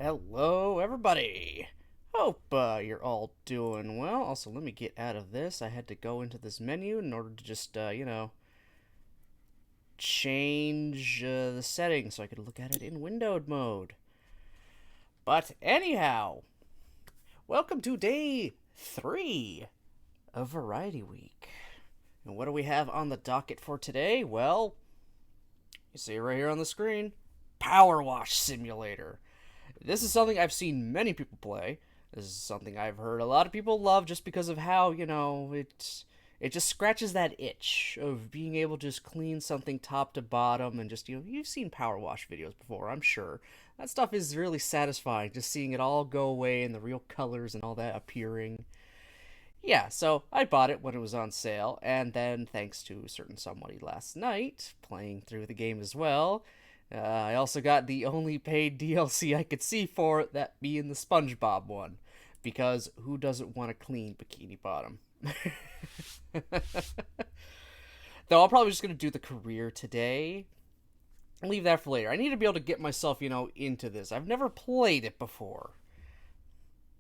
Hello, everybody. Hope you're all doing well. Also, let me get out of this. I had to go into this menu in order to just, change the settings so I could look at it in windowed mode. But anyhow, welcome to day 3 of Variety Week. And what do we have on the docket for today? Well, you see it right here on the screen. PowerWash Simulator. This is something I've seen many people play. This is something I've heard a lot of people love just because of how, it just scratches that itch of being able to just clean something top to bottom and just, you've seen power wash videos before, I'm sure. That stuff is really satisfying, just seeing it all go away and the real colors and all that appearing. Yeah, so I bought it when it was on sale, and then thanks to a certain somebody last night, playing through the game as well, I also got the only paid DLC I could see for it, that being the SpongeBob one. Because who doesn't want a clean Bikini Bottom? Though I'm probably just going to do the career today. And leave that for later. I need to be able to get myself, into this. I've never played it before.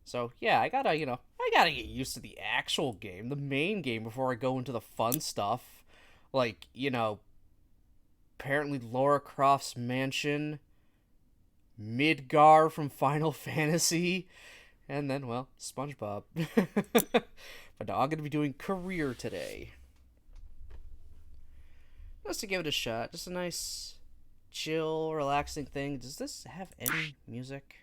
So, yeah, I gotta get used to the actual game, the main game, before I go into the fun stuff. Like, apparently Lara Croft's mansion, Midgar from Final Fantasy, and then, well, SpongeBob. But no, I'm going to be doing career today. Just to give it a shot. Just a nice, chill, relaxing thing. Does this have any music?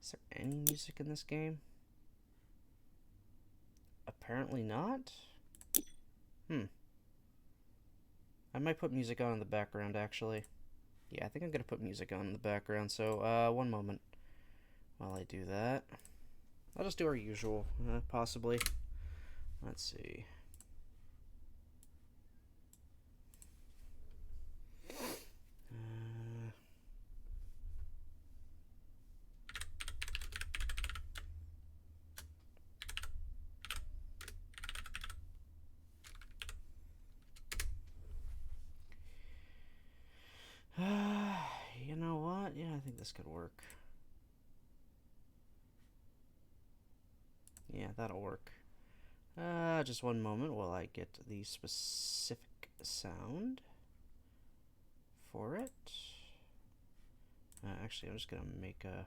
Is there any music in this game? Apparently not. I might put music on in the background, actually. Yeah, I think I'm going to put music on in the background, so, one moment while I do that. I'll just do our usual, possibly. Let's see. You know what? Yeah, I think this could work. Yeah, that'll work. Just one moment while I get the specific sound for it. Actually, I'm just gonna make a...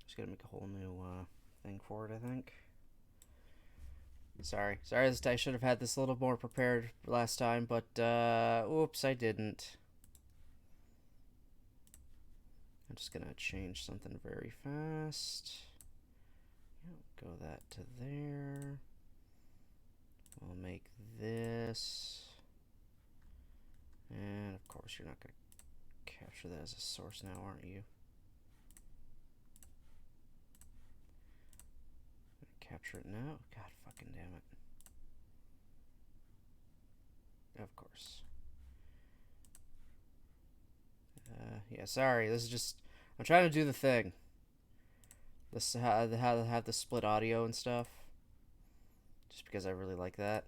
Just gonna make a whole new thing for it, I think. Sorry, I should have had this a little more prepared last time, but oops, I didn't. I'm just gonna change something very fast. Go that to there. We'll make this. And of course, you're not gonna capture that as a source now, aren't you? Capture it now? God fucking damn it. Of course. Yeah, sorry. This is just... I'm trying to do the thing. This how to have the split audio and stuff. Just because I really like that.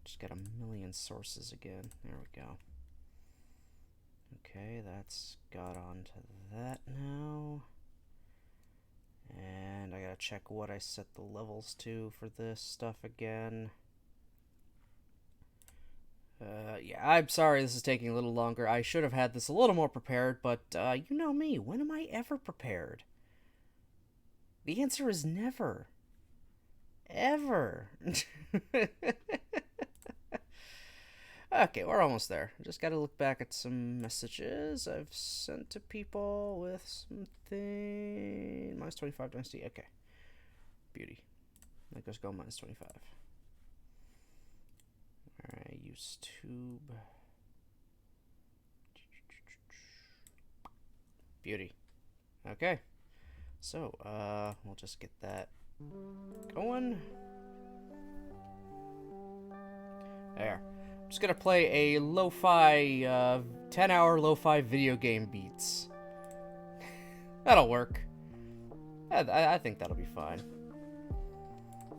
Just got a million sources again. There we go. Okay, that's got onto that now. And I gotta check what I set the levels to for this stuff again. Yeah, I'm sorry this is taking a little longer. I should have had this a little more prepared, but you know me, when am I ever prepared? The answer is never. Ever. Okay, we're almost there. Just gotta look back at some messages I've sent to people with something. Minus 25 density. Okay. Beauty. Let us go minus 25. Alright, use tube. Beauty. Okay. So, we'll just get that going. There. I'm just gonna play a lo-fi, 10-hour lo-fi video game beats. That'll work. I think that'll be fine.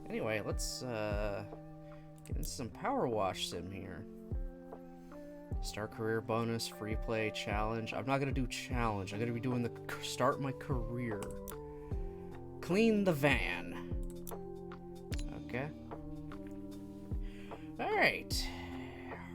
Anyway, let's get into some PowerWash sim here. Start career bonus, free play, challenge. I'm not gonna do challenge. I'm gonna be doing the start my career. Clean the van. Okay. Alright.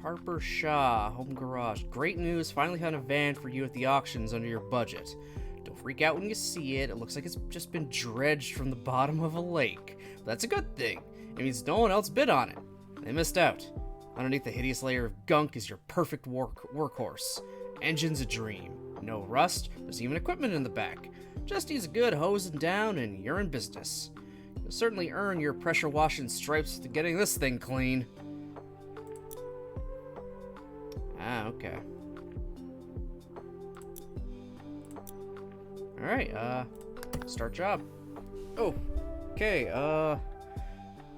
Harper Shaw, home garage. Great news, finally found a van for you at the auctions under your budget. Don't freak out when you see it. It looks like it's just been dredged from the bottom of a lake. But that's a good thing. It means no one else bid on it. They missed out. Underneath the hideous layer of gunk is your perfect workhorse. Engine's a dream. No rust, there's even equipment in the back. Just needs a good hosing down and you're in business. You'll certainly earn your pressure washing stripes to getting this thing clean. Ah, okay. Alright, start job. Oh, okay,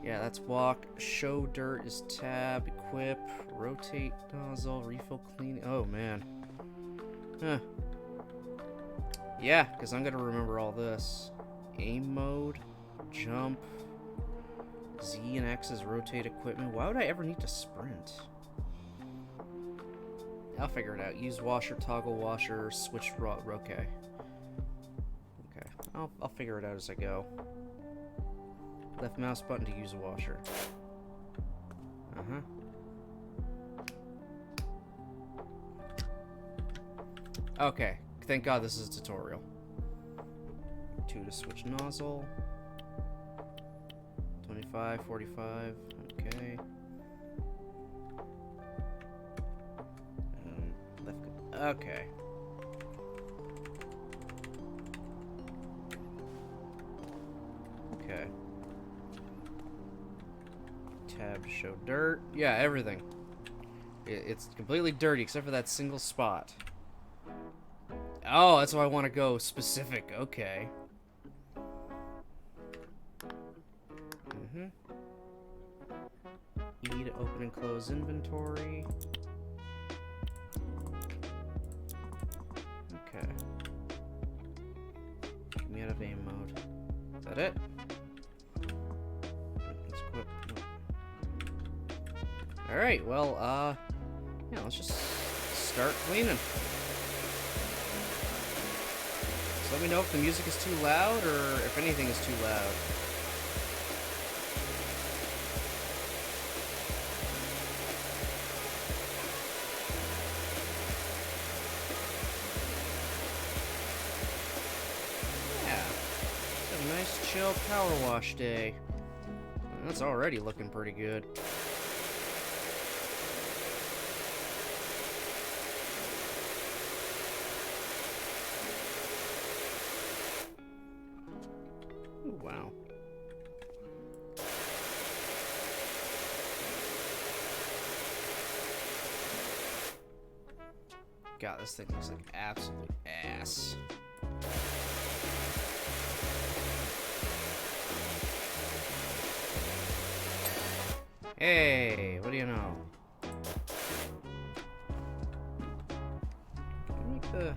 yeah, that's walk. Show dirt is tab. Equip. Rotate nozzle. Refill cleaning. Oh, man. Huh. Yeah, because I'm going to remember all this. Aim mode. Jump. Z and X is rotate equipment. Why would I ever need to sprint? I'll figure it out. Use washer, toggle washer, switch okay. Okay. I'll figure it out as I go. Left mouse button to use a washer. Okay, thank God this is a tutorial. 2 to switch nozzle. 25, 45, okay. Left, okay. Okay. Tab to show dirt. Yeah, everything. It's completely dirty except for that single spot. Oh, that's why I want to go specific. Okay. E to open and close inventory. Okay. Get me out of aim mode. Is that it? Let's quit. Alright, well, yeah, let's just start cleaning. So let me know if the music is too loud or if anything is too loud. Yeah, it's a nice chill power wash day. That's already looking pretty good. Ooh, wow. God, this thing looks like absolute ass. Hey, what do you know? Can I make the...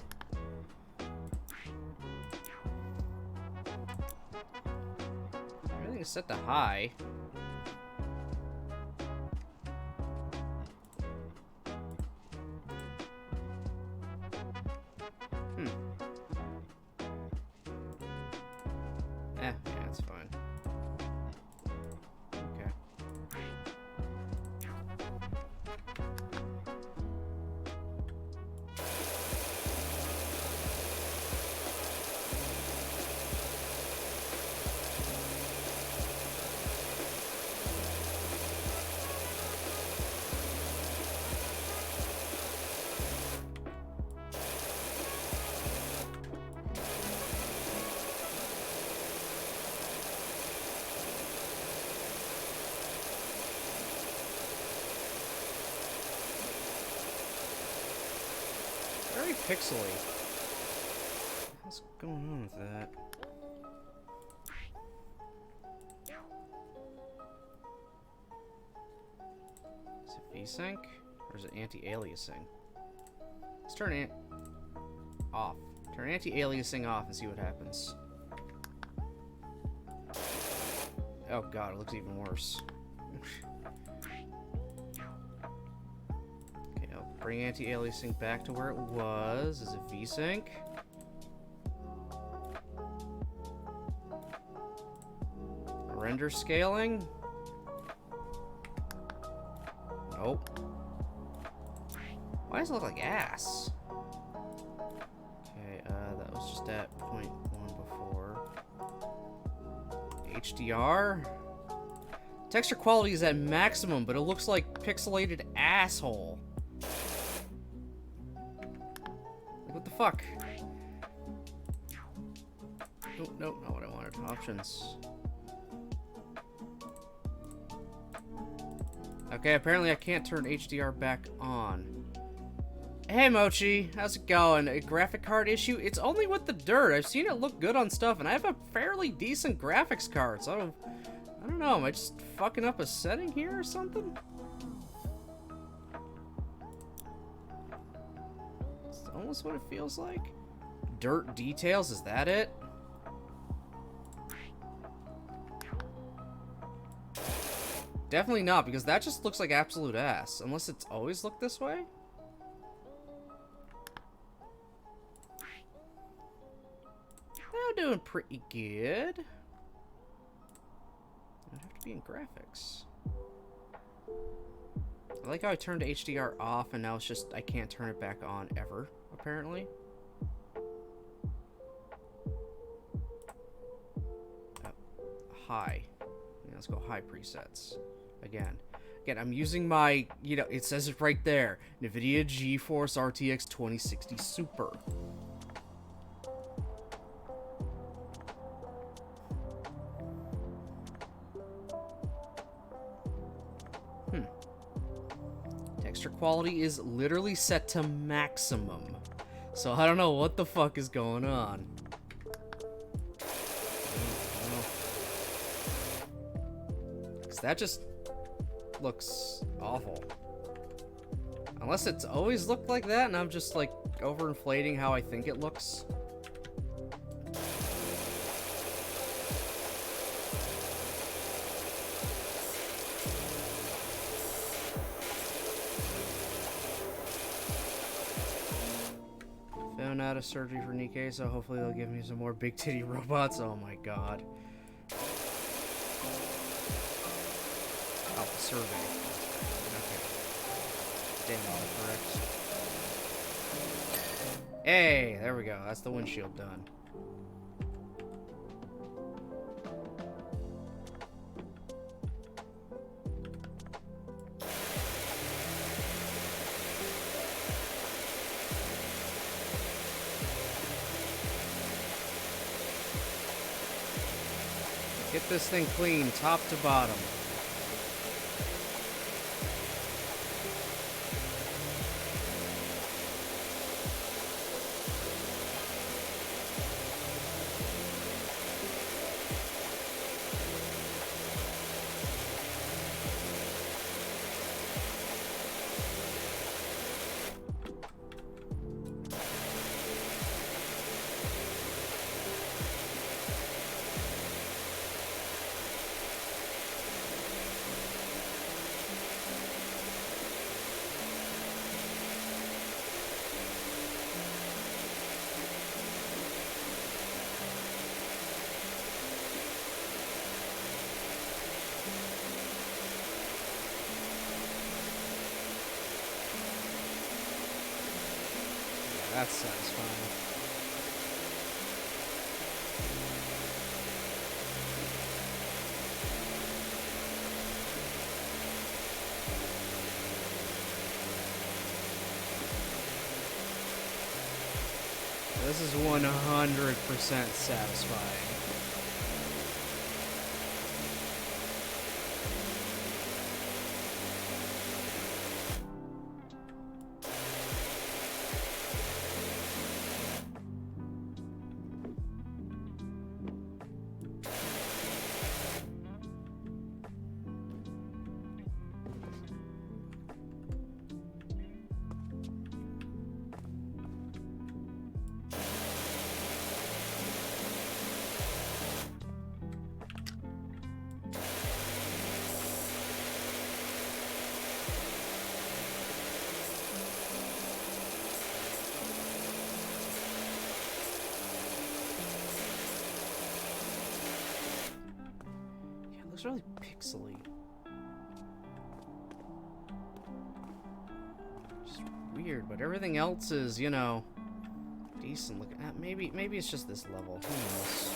Everything is set to high. Yeah, it's fine. Okay. Very pixely. What's going on with that? Is it VSync? Or is it anti-aliasing? Let's turn it off. Turn anti-aliasing off and see what happens. Oh god, it looks even worse. Okay, I'll bring anti-aliasing back to where it was. Is it VSync? Render scaling? Nope. Why does it look like ass? Okay, that was just at 0.1 before. HDR? Texture quality is at maximum, but it looks like pixelated asshole. Like, what the fuck? Oh, nope, not what I wanted. Options. Okay, apparently I can't turn HDR back on. Hey Mochi, how's it going? A graphic card issue? It's only with the dirt. I've seen it look good on stuff, and I have a fairly decent graphics card, so I don't know, am I just fucking up a setting here or something? It's almost what it feels like. Dirt details, is that it? Definitely not, because that just looks like absolute ass. Unless it's always looked this way? I'm doing pretty good. I'd have to be in graphics. I like how I turned HDR off and now it's just, I can't turn it back on ever, apparently. High. Yeah, let's go high presets. Again, I'm using my, you know, it says it right there. NVIDIA GeForce RTX 2060 Super. Texture quality is literally set to maximum. So I don't know what the fuck is going on. Because that just looks awful. Unless it's always looked like that and I'm just like overinflating how I think it looks. Found out of surgery for Nikkei, so hopefully they'll give me some more big titty robots. Oh my god. Alpha survey. Okay. Damn, all correct. Hey, there we go. That's the windshield done. Get this thing clean, top to bottom. That's satisfying. This is 100% satisfying. looks really pixely. Just weird, but everything else is, you know, decent looking. Maybe it's just this level. Who knows?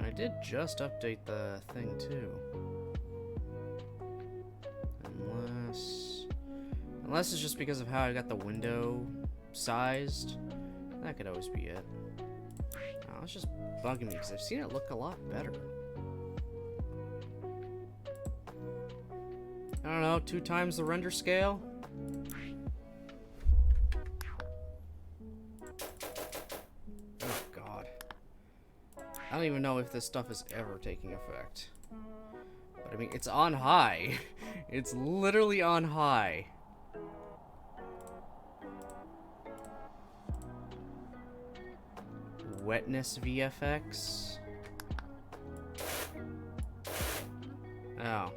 I did just update the thing too. Unless it's just because of how I got the window sized. That could always be it. Oh, it's just bugging me because I've seen it look a lot better. I don't know, 2 times the render scale? Oh god. I don't even know if this stuff is ever taking effect. But I mean, it's on high. It's literally on high. Wetness VFX. Oh.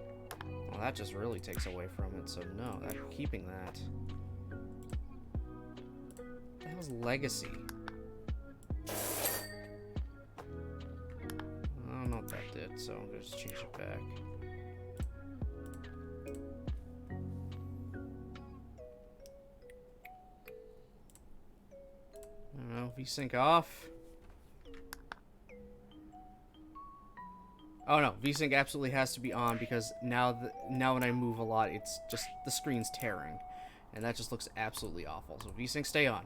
Well, that just really takes away from it, so no, I'm keeping that. That was Legacy. I don't know what that did, so I'm gonna just change it back. I don't know, VSync off. Oh no, VSync absolutely has to be on because now when I move a lot, it's just the screen's tearing, and that just looks absolutely awful. So VSync stay on.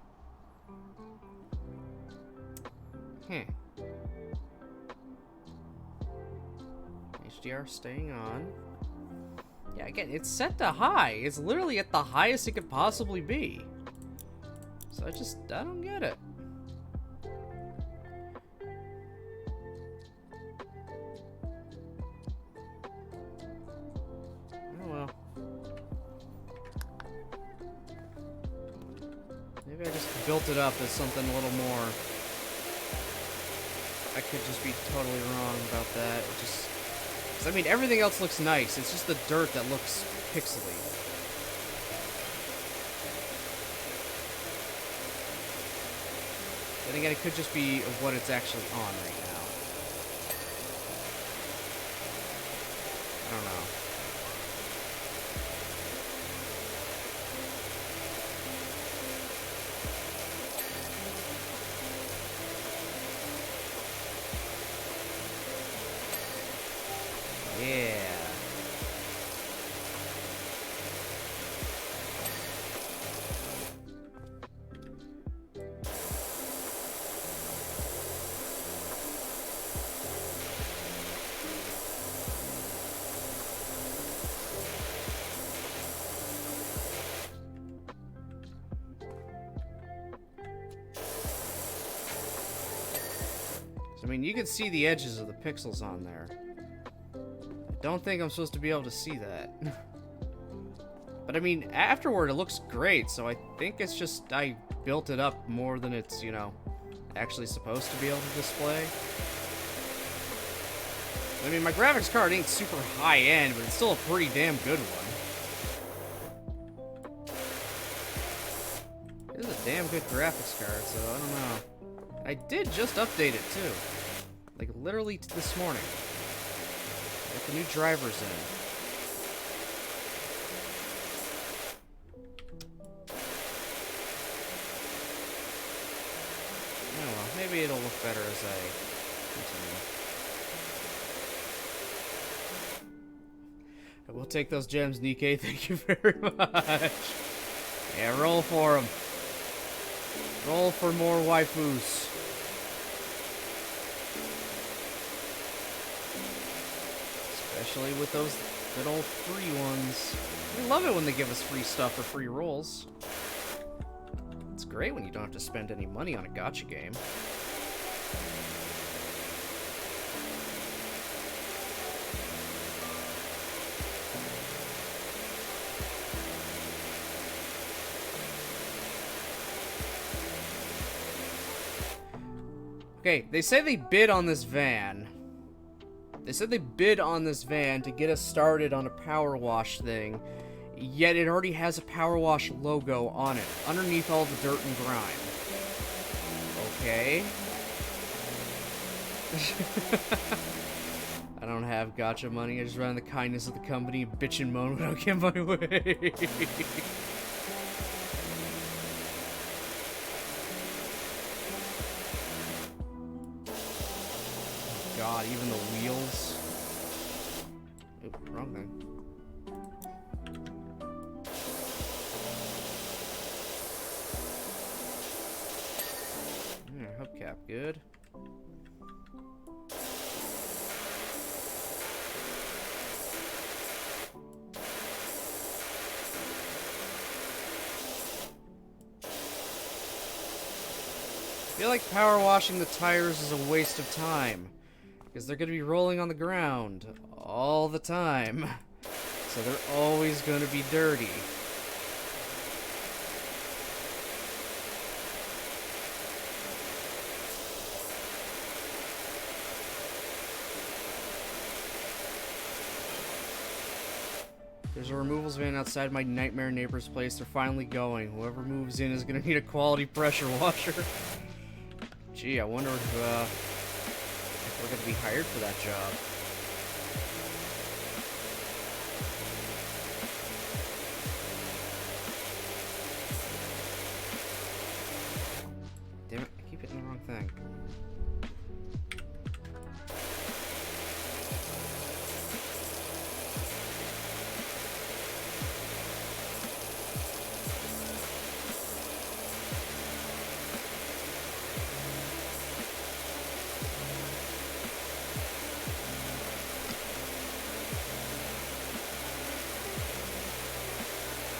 HDR staying on. Yeah, again, it's set to high. It's literally at the highest it could possibly be. So I don't get it. Maybe I just built it up as something a little more. I could just be totally wrong about that. It just, 'cause I mean, everything else looks nice. It's just the dirt that looks pixely. Then again, it could just be what it's actually on right now. I don't know. Yeah. So, I mean, you can see the edges of the pixels on there. Don't think I'm supposed to be able to see that. But I mean, afterward it looks great, so I think it's just I built it up more than it's, you know, actually supposed to be able to display. I mean, my graphics card ain't super high-end, but it's still a pretty damn good one. It is a damn good graphics card, so I don't know. I did just update it, too. Like, literally this morning. Got the new drivers in. Oh well, maybe it'll look better as I continue. I will take those gems, Nikkei. Thank you very much. Yeah, roll for them. Roll for more waifus. Especially with those good old free ones. We love it when they give us free stuff for free rolls. It's great when you don't have to spend any money on a gacha game. Okay, they say they bid on this van. They said they bid on this van to get us started on a PowerWash thing, yet it already has a PowerWash logo on it, underneath all the dirt and grime. Okay. I don't have gacha money, I just run the kindness of the company and bitch and moan when I get my way. God, even the wheels. Oop, wrong thing. Yeah, hubcap, good. I feel like power washing the tires is a waste of time. Because they're going to be rolling on the ground all the time. So they're always going to be dirty. There's a removals van outside my nightmare neighbor's place. They're finally going. Whoever moves in is going to need a quality pressure washer. Gee, I wonder if we're going to be hired for that job. Damn it, I keep hitting the wrong thing.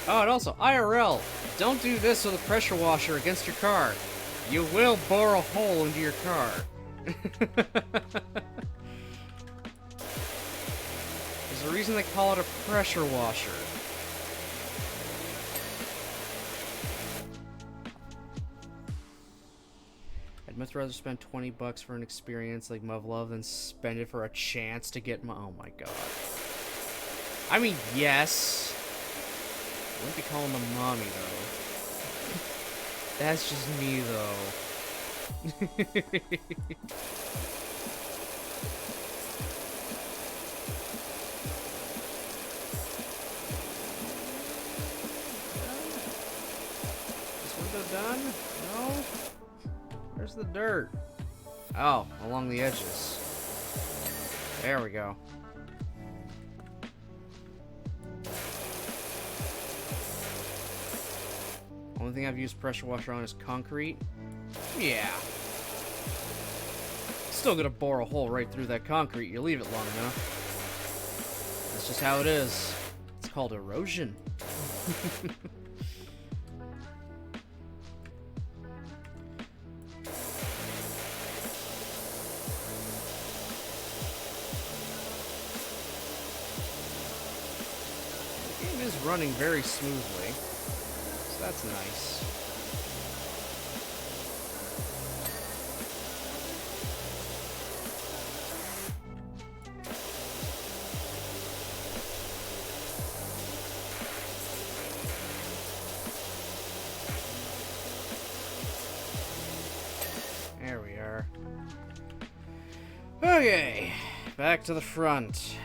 Oh, and also, IRL, don't do this with a pressure washer against your car. You will bore a hole into your car. There's a reason they call it a pressure washer. I'd much rather spend 20 bucks for an experience like Muv-Love than spend it for a chance to get my... Oh my god. I mean, yes. I wouldn't be calling them mommy, though. That's just me, though. This window done? No? Where's the dirt? Oh, along the edges. There we go. Only thing I've used pressure washer on is concrete. Yeah. Still gonna bore a hole right through that concrete. You leave it long enough. That's just how it is. It's called erosion. The game is running very smoothly, so that's nice. There we are. Okay, back to the front.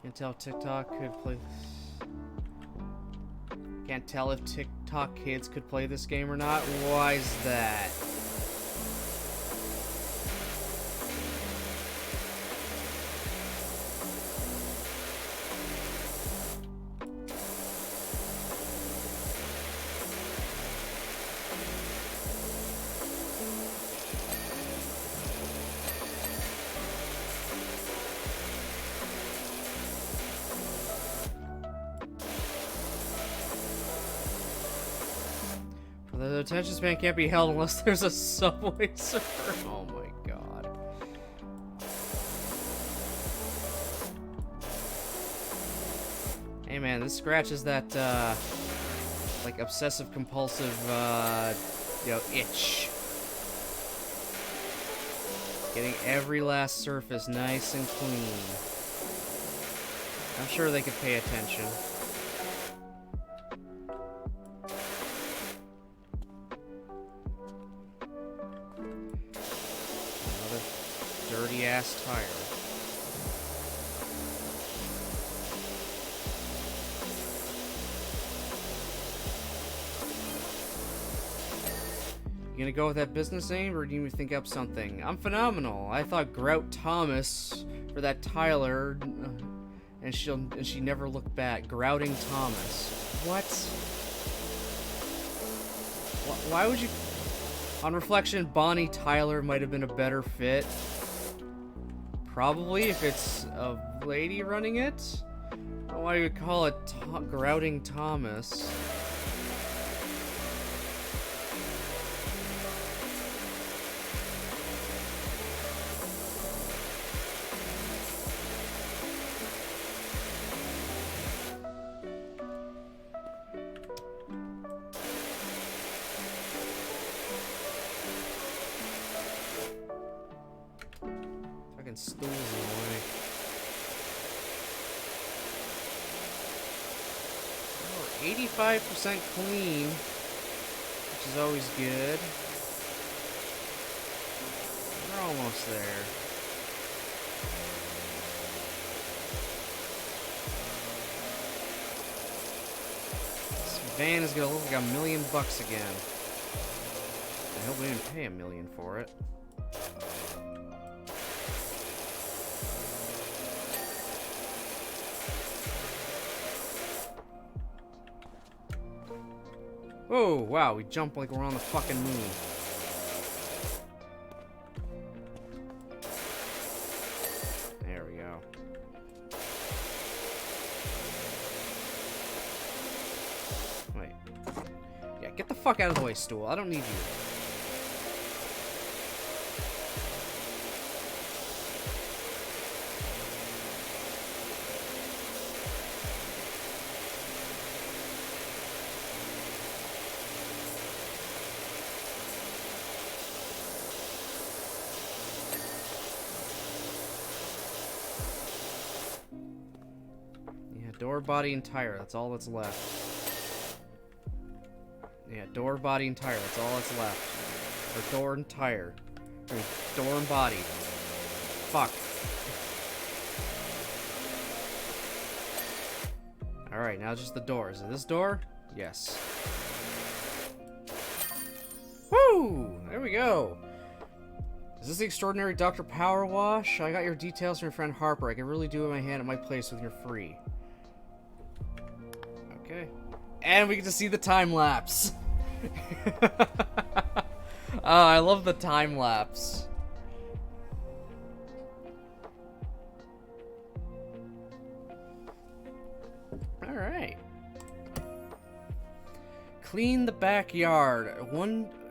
Can't tell if TikTok could play. Can't tell if TikTok kids could play this game or not. Why is that? The attention span can't be held unless there's a subway surfer. Oh my god. Hey man, this scratches that, like, obsessive-compulsive, itch. Getting every last surface nice and clean. I'm sure they could pay attention. Dirty ass tire. You gonna go with that business name, or do you think up something? I'm phenomenal. I thought Grout Thomas for that Tyler, and she never looked back. Grouting Thomas. What? Why would you? On reflection, Bonnie Tyler might have been a better fit. Probably, if it's a lady running it. Why do you call it Grouting Thomas? Stools in the way. Oh, we're 85% clean, which is always good. We're almost there. This van is gonna look like $1 million again. I hope we didn't pay $1 million for it. Oh, wow, we jump like we're on the fucking moon. There we go. Wait. Yeah, get the fuck out of the way, stool. I don't need you. Door, body, and tire. That's all that's left. Yeah, door, body, and tire. That's all that's left. Or door and tire. I mean, door and body. Fuck. Alright, now just the door. Is it this door? Yes. Woo! There we go. Is this the extraordinary Dr. PowerWash? I got your details from your friend Harper. I can really do it in my hand at my place when you're free. Okay. And we get to see the time lapse. Oh, I love the time lapse. Alright. Clean the backyard.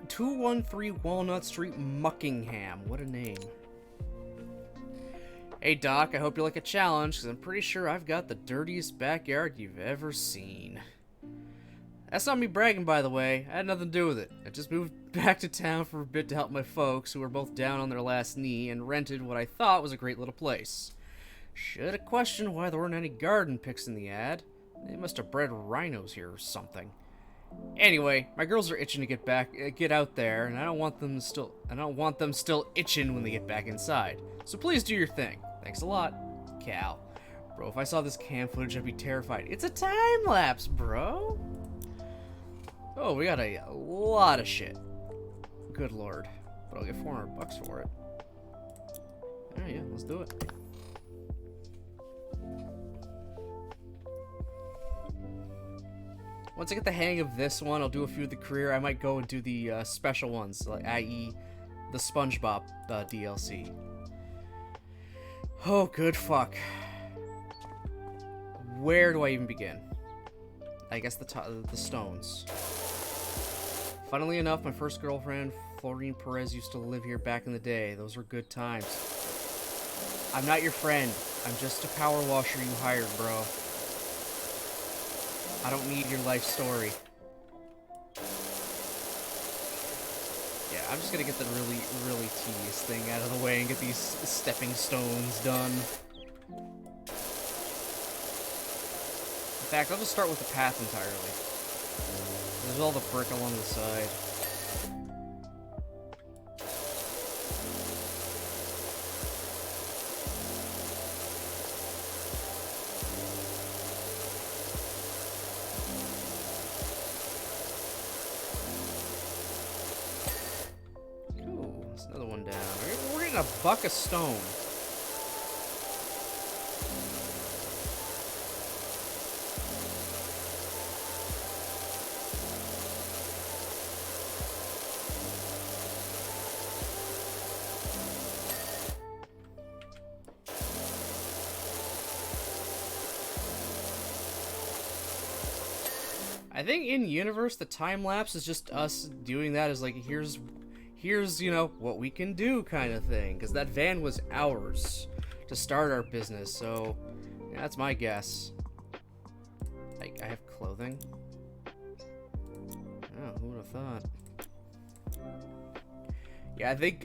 213 Walnut Street, Muckingham. What a name. Hey Doc, I hope you like a challenge, because I'm pretty sure I've got the dirtiest backyard you've ever seen. That's not me bragging, by the way. I had nothing to do with it. I just moved back to town for a bit to help my folks, who were both down on their last knee, and rented what I thought was a great little place. Should have questioned why there weren't any garden pics in the ad. They must have bred rhinos here or something. Anyway, my girls are itching to get out there, and I don't want them still itching when they get back inside. So please do your thing. Thanks a lot, Cal. Bro, if I saw this cam footage, I'd be terrified. It's a time lapse, bro. Oh, we got a lot of shit. Good lord. But I'll get $400 for it. Oh yeah, let's do it. Once I get the hang of this one, I'll do a few of the career. I might go and do the special ones, like i.e. the SpongeBob DLC. Oh, good fuck. Where do I even begin? I guess the stones. Funnily enough, my first girlfriend, Florine Perez, used to live here back in the day. Those were good times. I'm not your friend. I'm just a power washer you hired, bro. I don't need your life story. Yeah, I'm just gonna get the really, really tedious thing out of the way and get these stepping stones done. In fact, I'll just start with the path entirely. There's all the brick along the side. Ooh, there's another one down. We're getting a buck of stone. I think in universe the time lapse is just us doing that as like here's you know what we can do kind of thing, because that van was ours to start our business, so yeah, that's my guess. I have clothing. Oh, who would have thought? Yeah, I think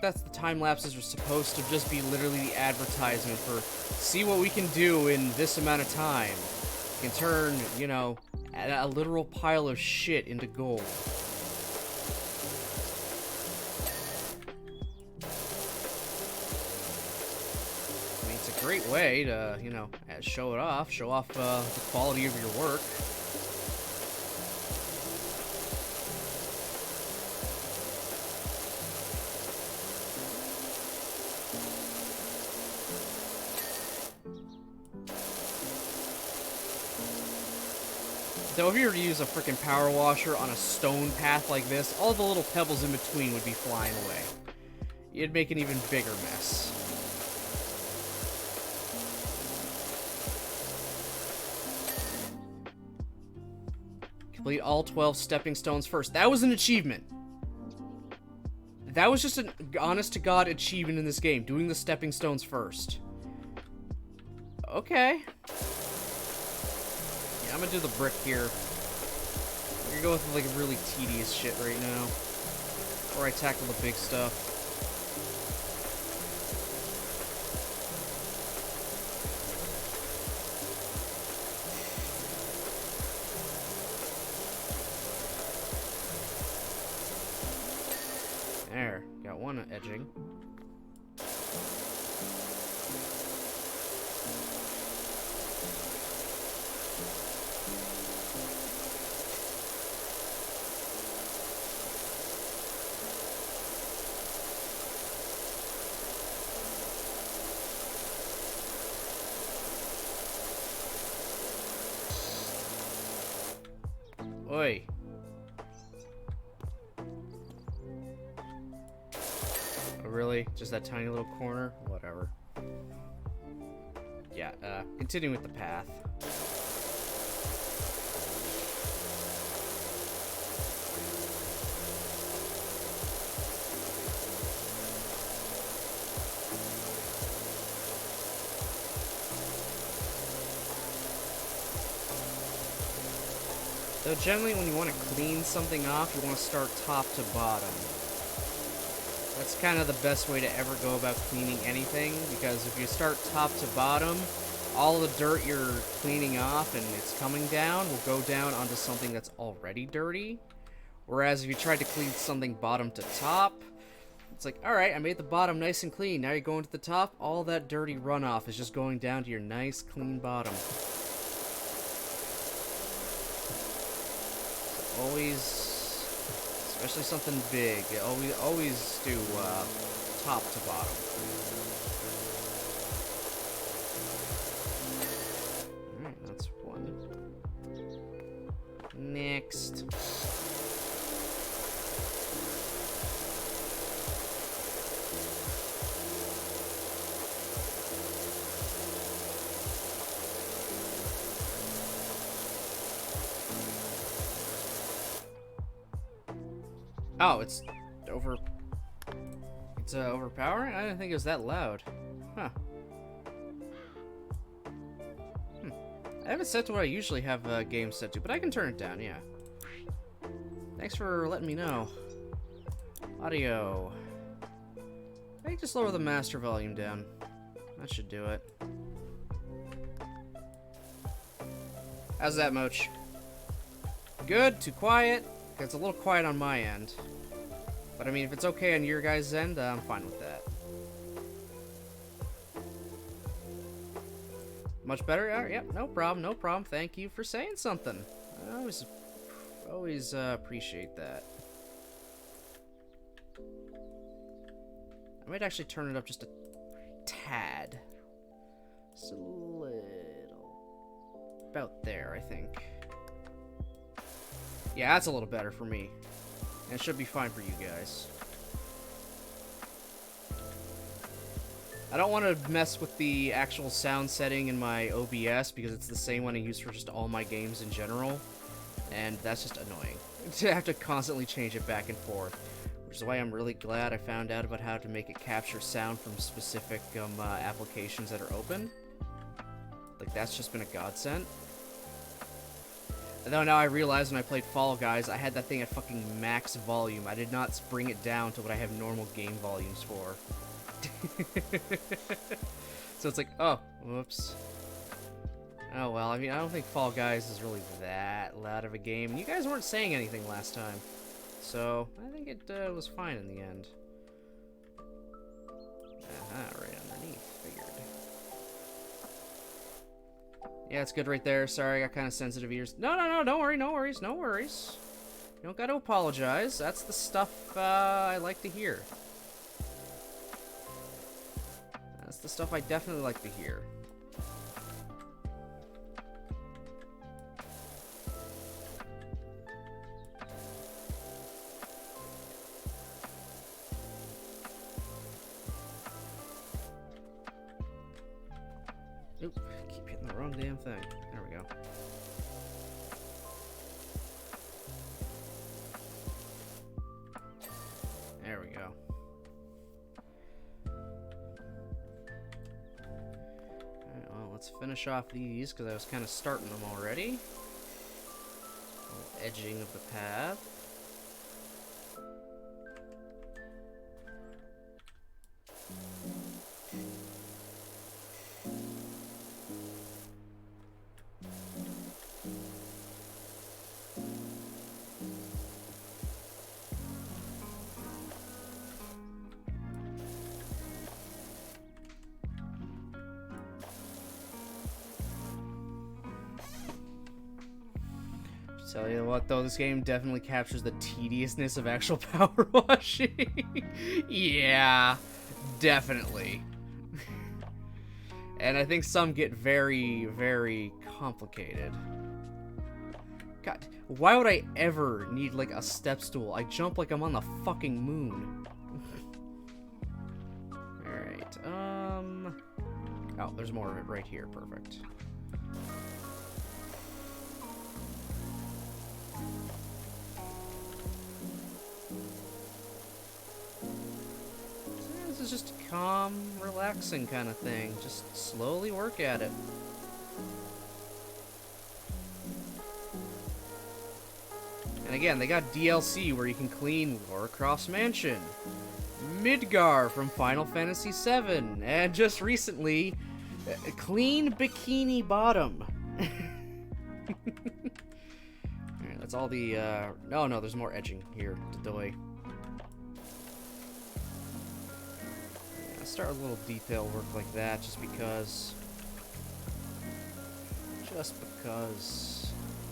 that's the time lapses are supposed to just be literally the advertisement for see what we can do in this amount of time. You can turn, you know, a literal pile of shit into gold. I mean, it's a great way to, you know, show off the quality of your work. So if you were to use a freaking power washer on a stone path like this, all the little pebbles in between would be flying away. You'd make an even bigger mess. Complete all 12 stepping stones first. That was an achievement. That was just an honest-to-God achievement in this game, doing the stepping stones first. Okay. Yeah, I'm gonna do the brick here. I'm gonna go with like really tedious shit right now, before I tackle the big stuff. There, got one edging. Oi. Oh, really? Just that tiny little corner? Whatever. Yeah, continuing with the path. So generally when you want to clean something off, you want to start top to bottom. That's kind of the best way to ever go about cleaning anything, because if you start top to bottom, all the dirt you're cleaning off and it's coming down will go down onto something that's already dirty. Whereas if you tried to clean something bottom to top, it's like, alright, I made the bottom nice and clean, now you're going to the top, all that dirty runoff is just going down to your nice clean bottom. Always, especially something big, always do top to bottom. Alright, that's one. Next. Oh, it's overpowering? I didn't think it was that loud. Huh. I have it set to what I usually have games set to, but I can turn it down, yeah. Thanks for letting me know. Audio. I think just lower the master volume down. That should do it. How's that, Moch? Good? Too quiet? It's a little quiet on my end. But I mean, if it's okay on your guys' end, I'm fine with that. Much better? Yep, no problem, no problem. Thank you for saying something. I always appreciate that. I might actually turn it up just a tad. Just a little. About there, I think. Yeah, that's a little better for me. And it should be fine for you guys. I don't want to mess with the actual sound setting in my OBS because it's the same one I use for just all my games in general. And that's just annoying. To have to constantly change it back and forth. Which is why I'm really glad I found out about how to make it capture sound from specific applications that are open. Like, that's just been a godsend. Though now I realize when I played Fall Guys, I had that thing at fucking max volume. I did not bring it down to what I have normal game volumes for. So it's like, oh, whoops. Oh well, I mean, I don't think Fall Guys is really that loud of a game. You guys weren't saying anything last time. So, I think it was fine in the end. Aha, right underneath. Figured. Yeah, it's good right there. Sorry, I got kind of sensitive ears. No, don't worry, no worries, no worries. You don't gotta apologize. That's the stuff I like to hear. That's the stuff I definitely like to hear. Oop, keep hitting the wrong damn thing. There we go. There we go. Alright, well, let's finish off these, because I was kind of starting them already. A little edging of the path. Tell you what, though, this game definitely captures the tediousness of actual power washing. Yeah, definitely. And I think some get very, very complicated. God, why would I ever need, like, a step stool? I jump like I'm on the fucking moon. Alright, oh, there's more of it right here. Perfect. This is just a calm, relaxing kind of thing. Just slowly work at it. And again, they got DLC where you can clean Warcroft's mansion, Midgar from Final Fantasy VII, and just recently, clean Bikini Bottom. Alright, that's all the, no, there's more edging here to Doi. Yeah, start with a little detail work like that, just because.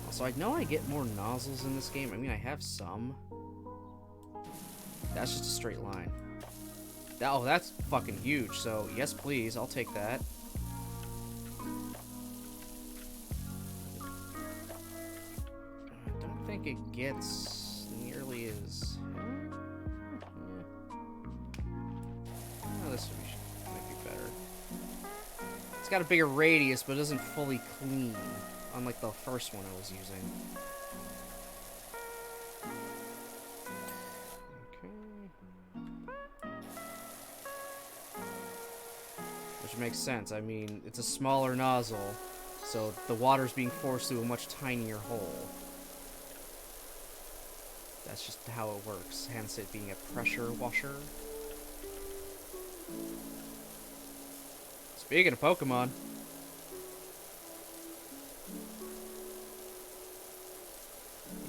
Also, I know I get more nozzles in this game. I mean, I have some. That's just a straight line. Oh, that's fucking huge. So, yes, please. I'll take that. I don't think it gets nearly as... Oh, this might be better. It's got a bigger radius, but it doesn't fully clean. Unlike the first one I was using. Okay. Which makes sense. I mean, it's a smaller nozzle, so the water's being forced through a much tinier hole. That's just how it works, hence it being a pressure washer. Speaking of Pokemon,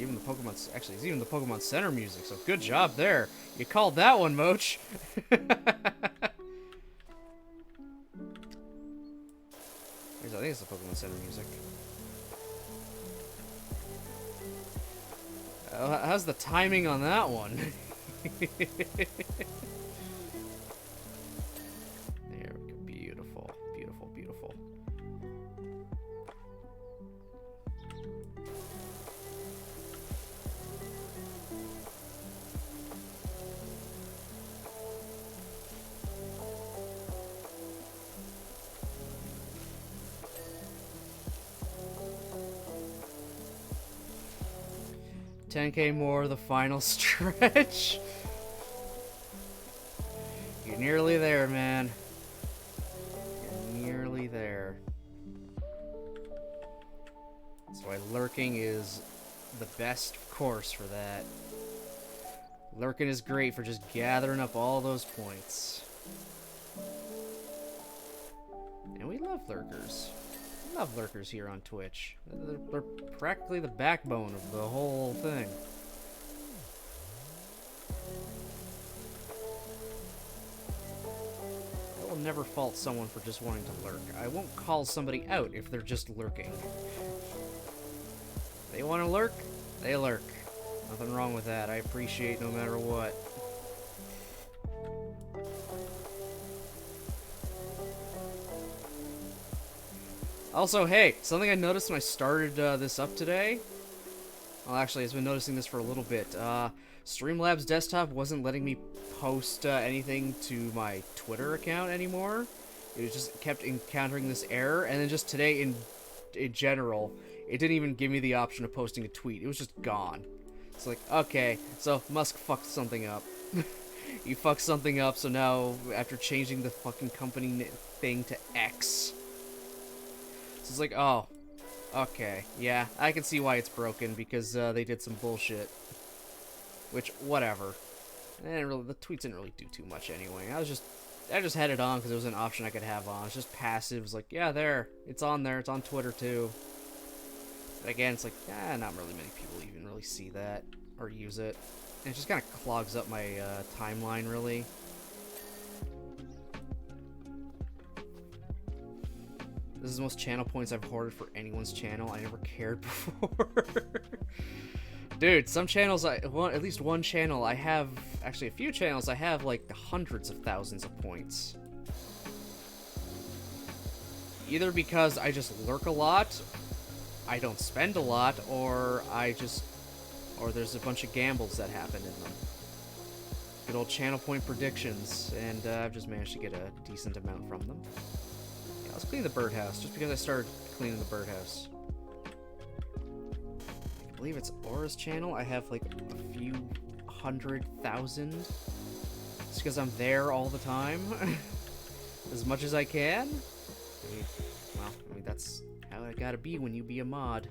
even the Pokemon, actually, it's even the Pokemon Center music, so good job there. You called that one, Moch. I think it's the Pokemon Center music. How's the timing on that one? There we go. Beautiful, beautiful, beautiful. $10K more, the final stretch. You're nearly there, man. You're nearly there. That's why lurking is the best course for that. Lurking is great for just gathering up all those points. And we love lurkers. We love lurkers here on Twitch. They're practically the backbone of the whole thing. I will never fault someone for just wanting to lurk. I won't call somebody out if they're just lurking. They want to lurk, they lurk. Nothing wrong with that. I appreciate no matter what. Also, hey, something I noticed when I started this up today. Well, actually, I've been noticing this for a little bit. Streamlabs desktop wasn't letting me post anything to my Twitter account anymore. It just kept encountering this error, and then just today, in general, it didn't even give me the option of posting a tweet. It was just gone. It's like, okay, so Musk fucked something up. You fucked something up, so now, after changing the fucking company thing to X... So it's like, oh, okay, yeah, I can see why it's broken, because they did some bullshit. Which, whatever. The tweets didn't really do too much anyway. I just had it on because it was an option I could have on. It's just passive. It's like, yeah, it's on there. It's on Twitter too. But again, it's like, not really many people even really see that or use it. And it just kind of clogs up my timeline, really. This is the most channel points I've hoarded for anyone's channel. I never cared before. Dude, some channels, at least one channel, I have, actually a few channels, I have like hundreds of thousands of points. Either because I just lurk a lot, I don't spend a lot, or or there's a bunch of gambles that happen in them. Good old channel point predictions, and I've just managed to get a decent amount from them. Yeah, let's clean the birdhouse, just because I started cleaning the birdhouse. I believe it's Aura's channel. I have like a few 100,000. It's because I'm there all the time. As much as I can. I mean, that's how it gotta be when you be a mod.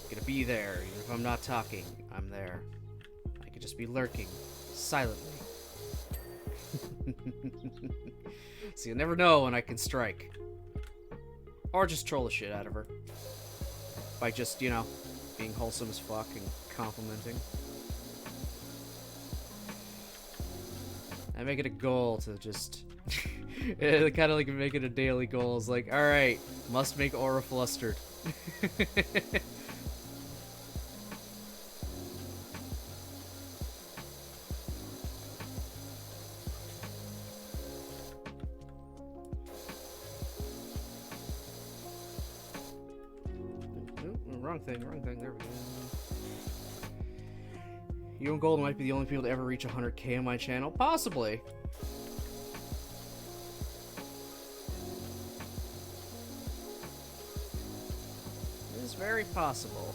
Gonna be there, even if I'm not talking, I'm there. I could just be lurking, silently. So you never know when I can strike. Or just troll the shit out of her. By just, you know, being wholesome as fuck and complimenting. I make it a goal to just... kind of like make it a daily goal. It's like, alright, must make Aura flustered. Wrong thing, there we go. You and Golden might be the only people to ever reach 100k on my channel. Possibly. It is very possible.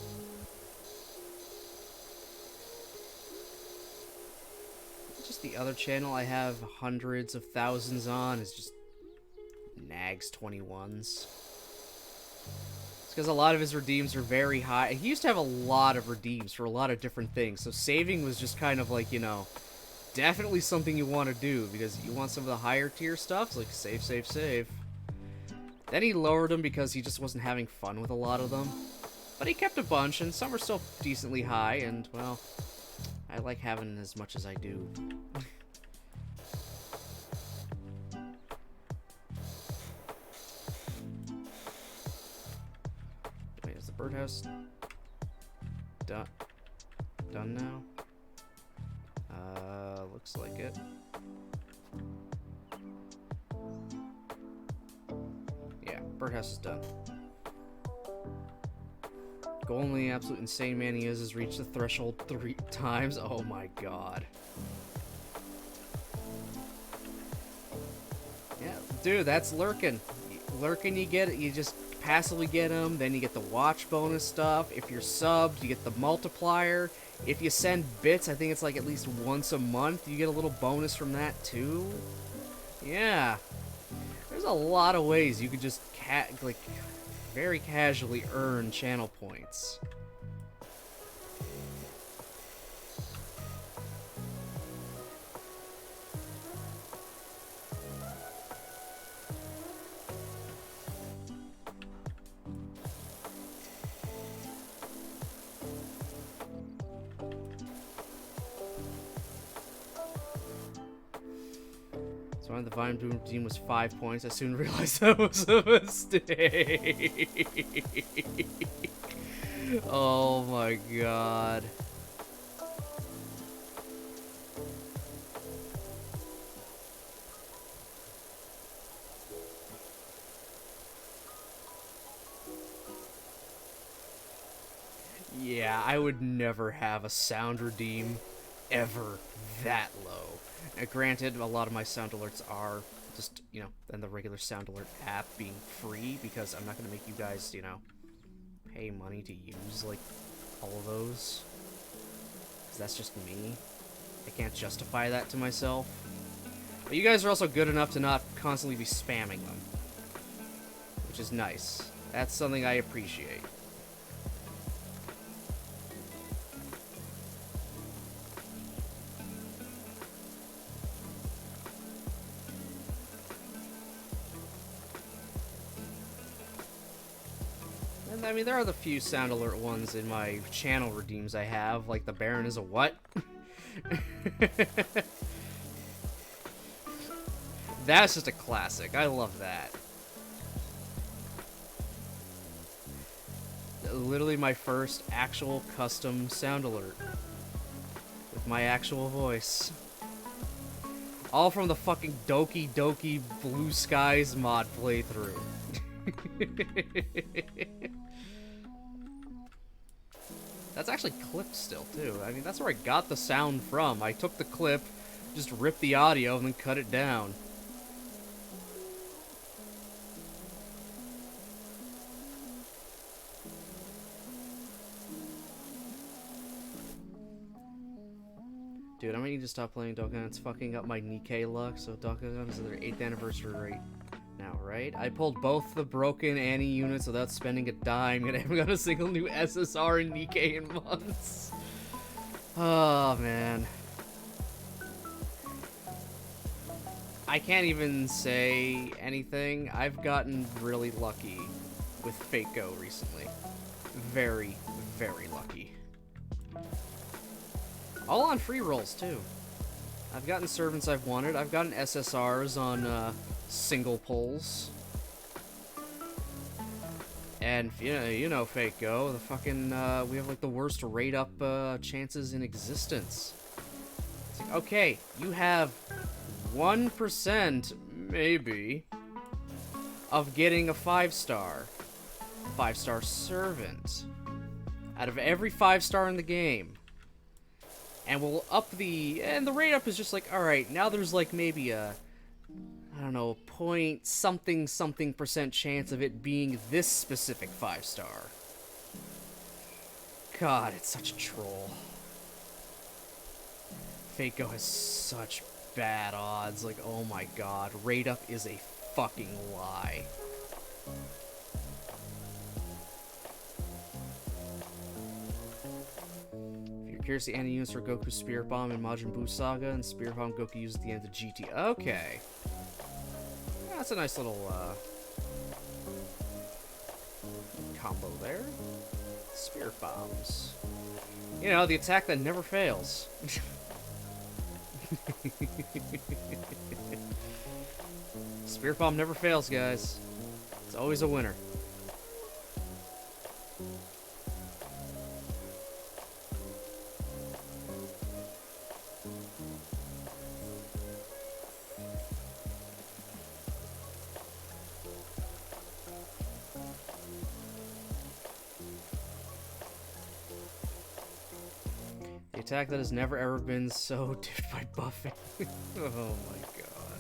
Just the other channel I have hundreds of thousands on is just Nags 21s. Because a lot of his redeems are very high. He used to have a lot of redeems for a lot of different things, so saving was just kind of like, you know, definitely something you want to do, because you want some of the higher tier stuff. It's like, save, save, save. Then he lowered them because he just wasn't having fun with a lot of them. But he kept a bunch, and some are still decently high, and, well, I like having as much as I do. Birdhouse done now? Looks like it. Yeah, birdhouse is done. Golden, the absolute insane man he is, has reached the threshold 3 times. Oh my god. Yeah, dude, that's lurking. Lurking, you get it. You just passively get them, then you get the watch bonus stuff. If you're subbed, you get the multiplier. If you send bits, I think it's like at least once a month, you get a little bonus from that too. Yeah. There's a lot of ways you could just like very casually earn channel points. The Vine Boom team was 5 points. I soon realized that was a mistake. Oh my god. Yeah, I would never have a sound redeem ever that low. Granted, a lot of my sound alerts are just, you know, in the regular sound alert app being free, because I'm not going to make you guys, you know, pay money to use, like, all of those. Because that's just me. I can't justify that to myself. But you guys are also good enough to not constantly be spamming them. Which is nice. That's something I appreciate. I mean, there are the few sound alert ones in my channel redeems I have, like the Baron is a what? That's just a classic. I love that. Literally my first actual custom sound alert. With my actual voice. All from the fucking Doki Doki Blue Skies mod playthrough. That's actually clipped still, too. I mean, that's where I got the sound from. I took the clip, just ripped the audio, and then cut it down. Dude, I might need to stop playing Dokkan. It's fucking up my Nikkei luck, so Dokkan is their 8th anniversary right now, right? I pulled both the broken Annie units without spending a dime, and I haven't got a single new SSR in Nikkei in months. Oh, man. I can't even say anything. I've gotten really lucky with Fake Go recently. Very, very lucky. All on free rolls, too. I've gotten servants I've wanted. I've gotten SSRs on single pulls. And, you know Fake Go. The fucking, we have, like, the worst rate-up chances in existence. It's like, okay, you have 1%, maybe, of getting a 5-star. 5-star servant. Out of every 5-star in the game. And we'll up and the rate up is just like, alright, now there's like maybe a, I don't know, point something % chance of it being this specific 5-star. God, it's such a troll. Fake Go has such bad odds, like, oh my god, rate up is a fucking lie. Curious, the anti-units for Goku's Spirit Bomb in Majin Buu Saga, and Spirit Bomb Goku uses at the end of GT. Okay. Yeah, that's a nice little, combo there. Spirit Bombs. You know, the attack that never fails. Spirit Bomb never fails, guys. It's always a winner. Attack that has never ever been so diffed by buffing. Oh my god.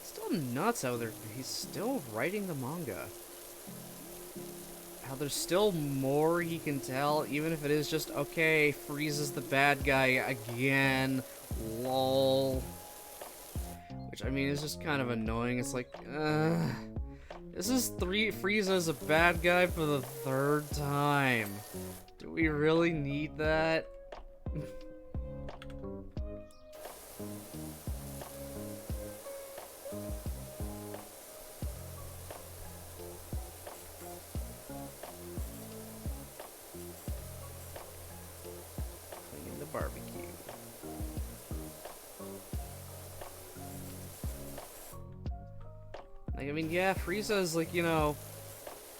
Still nuts how he's still writing the manga. How there's still more he can tell, even if it is just, okay, Frieza's the bad guy again, lol. Which, I mean, is just kind of annoying. It's like, this is Frieza's a bad guy for the 3rd time. Do we really need that? Cleaning the barbecue. I mean, yeah, Frieza is, like, you know,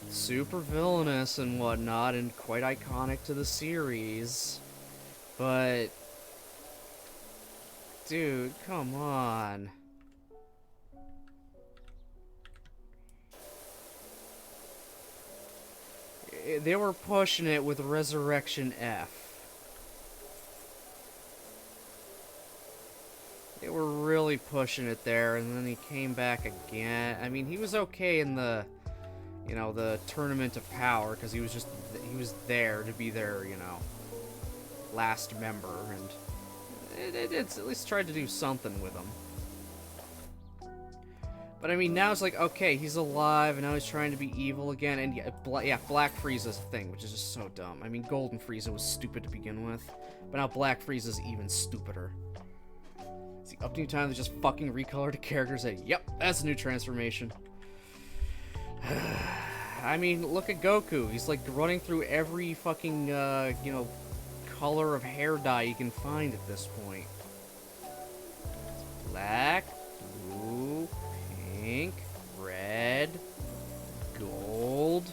super villainous and whatnot, and quite iconic to the series. But, dude, come on. They were pushing it with Resurrection F. They were really pushing it there, and then he came back again. I mean, he was okay in the, you know, the Tournament of Power, because he was there to be their, you know, last member, and it's at least tried to do something with him. But I mean, now it's like, okay, he's alive, and now he's trying to be evil again, and yeah, Black Frieza's a thing, which is just so dumb. I mean, Golden Frieza was stupid to begin with, but now Black Frieza's even stupider. It's the up to time to just fucking recolor the characters and yep, that's a new transformation. I mean, look at Goku. He's like running through every fucking, you know, color of hair dye you can find at this point. Black, blue, pink, red, gold.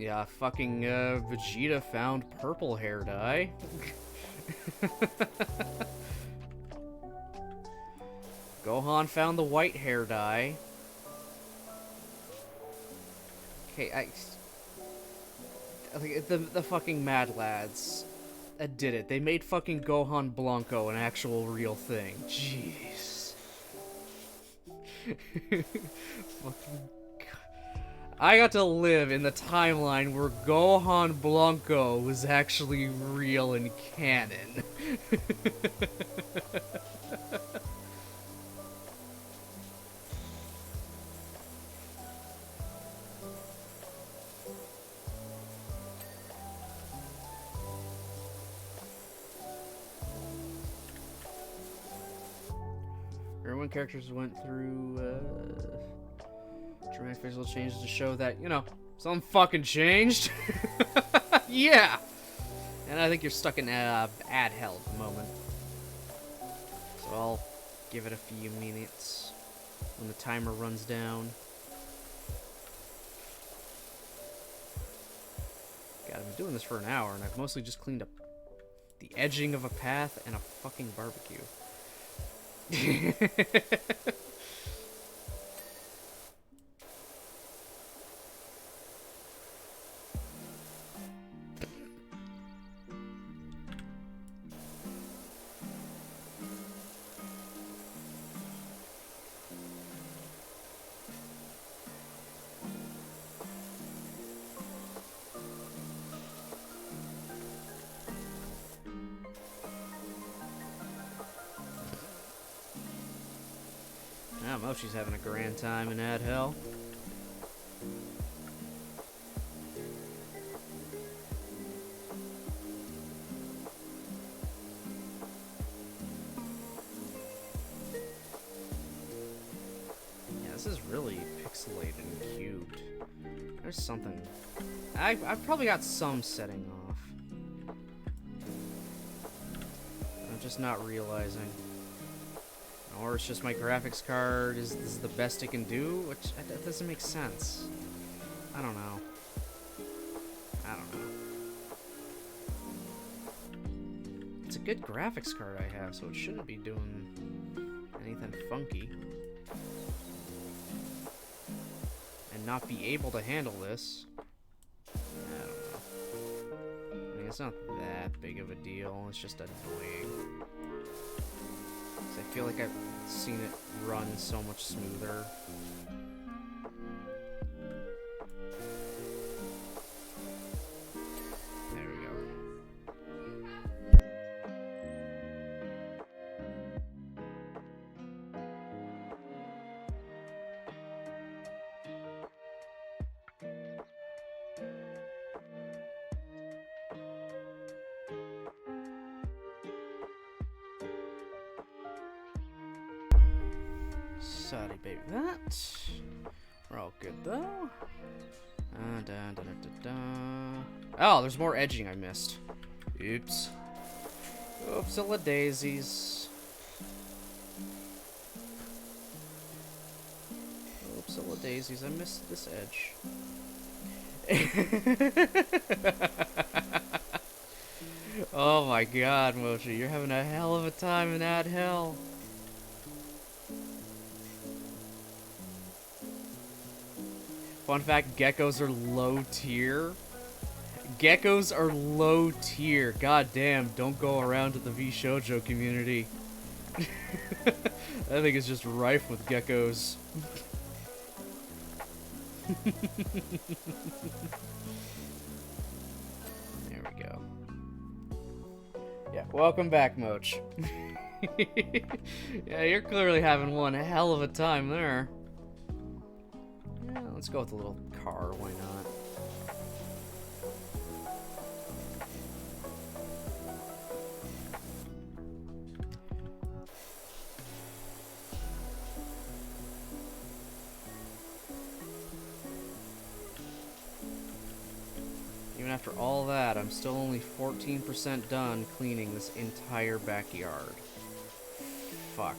Yeah, fucking Vegeta found purple hair dye. Gohan found the white hair dye. Okay, the fucking Mad Lads did it. They made fucking Gohan Blanco an actual real thing. Jeez. Fucking. I got to live in the timeline where Gohan Blanco was actually real and canon. Everyone characters went through dramatic physical changes to show that, you know, something fucking changed. Yeah! And I think you're stuck in ad hell at the moment. So I'll give it a few minutes when the timer runs down. God, I've been doing this for an hour, and I've mostly just cleaned up the edging of a path and a fucking barbecue. I don't know if she's having a grand time in ad hell. Yeah, this is really pixelated and cubed. There's something. I've probably got some setting off. I'm just not realizing. Or it's just my graphics card is the best it can do, which that doesn't make sense. I don't know. It's a good graphics card I have, so it shouldn't be doing anything funky. And not be able to handle this. I don't know. I mean, it's not that big of a deal, it's just annoying. I feel like I've seen it run so much smoother. There we go. Sorry, baby, that. We're all good, though. Oh, there's more edging I missed. Oops. Oopsilla daisies. Oopsilla daisies, I missed this edge. Oh my god, Mochi, you're having a hell of a time in that hell. Fun fact, geckos are low tier. Geckos are low tier. God damn, don't go around to the V Shoujo community. That thing is just rife with geckos. There we go. Yeah, welcome back, Moch. Yeah, you're clearly having one hell of a time there. Yeah, let's go with the little car, why not? Even after all that, I'm still only 14% done cleaning this entire backyard. Fuck.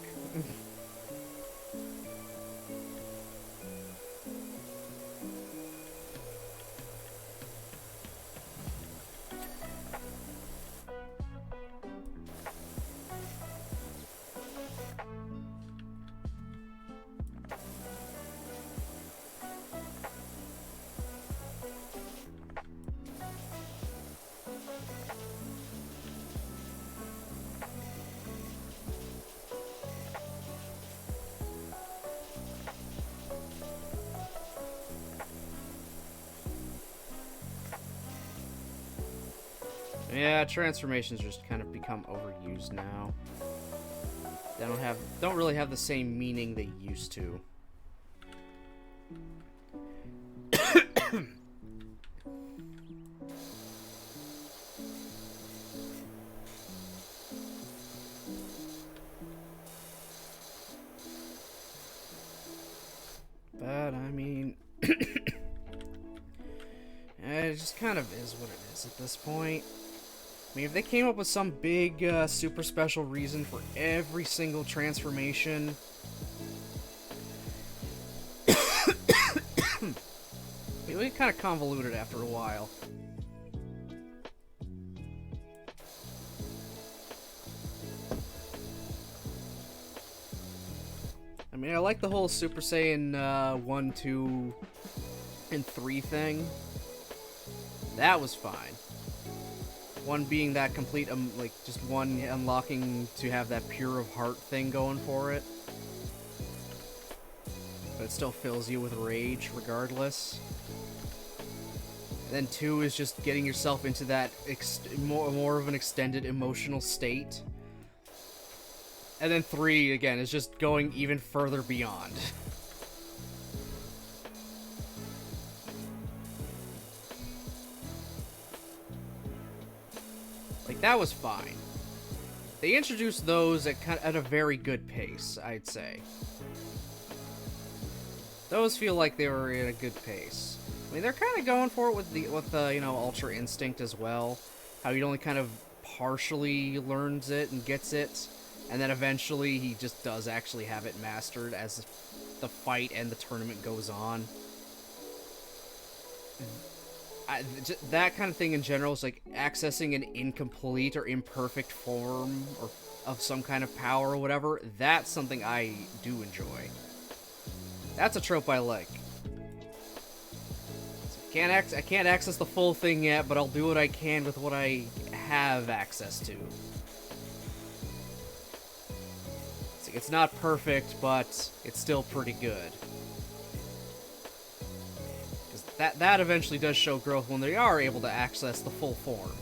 Yeah, transformations just kind of become overused now. They don't really have the same meaning they used to. But I mean, it just kind of is what it is at this point. I mean, if they came up with some big, super special reason for every single transformation, it would get kind of convoluted after a while. I mean, I like the whole Super Saiyan 1, 2, and 3 thing. That was fine. One being that complete, like, just one unlocking to have that pure of heart thing going for it. But it still fills you with rage, regardless. And then 2 is just getting yourself into that more of an extended emotional state. And then 3, again, is just going even further beyond. Like, that was fine. They introduced those at a very good pace, I'd say. Those feel like they were at a good pace. I mean, they're kind of going for it with you know, Ultra Instinct as well. How he only kind of partially learns it and gets it. And then eventually he just does actually have it mastered as the fight and the tournament goes on. That kind of thing in general is like accessing an incomplete or imperfect form or of some kind of power or whatever. That's something I do enjoy. That's a trope I like. So I can't access the full thing yet, but I'll do what I can with what I have access to. It's not perfect, but it's still pretty good. Because that eventually does show growth when they are able to access the full form.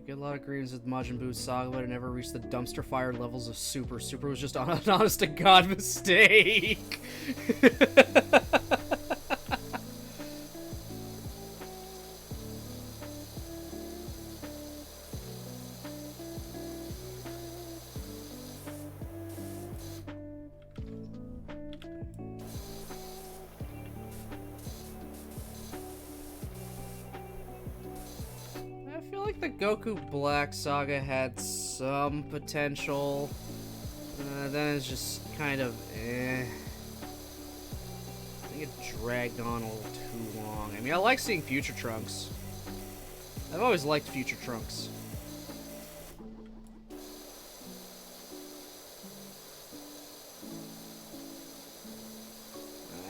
Get a lot of grievances with Majin Buu's saga, but it never reached the dumpster fire levels of Super. Super was just an honest-to-God mistake. I feel like the Goku Black saga had some potential. Then it's just kind of eh. I think it dragged on a little too long. I mean, I like seeing Future Trunks. I've always liked Future Trunks.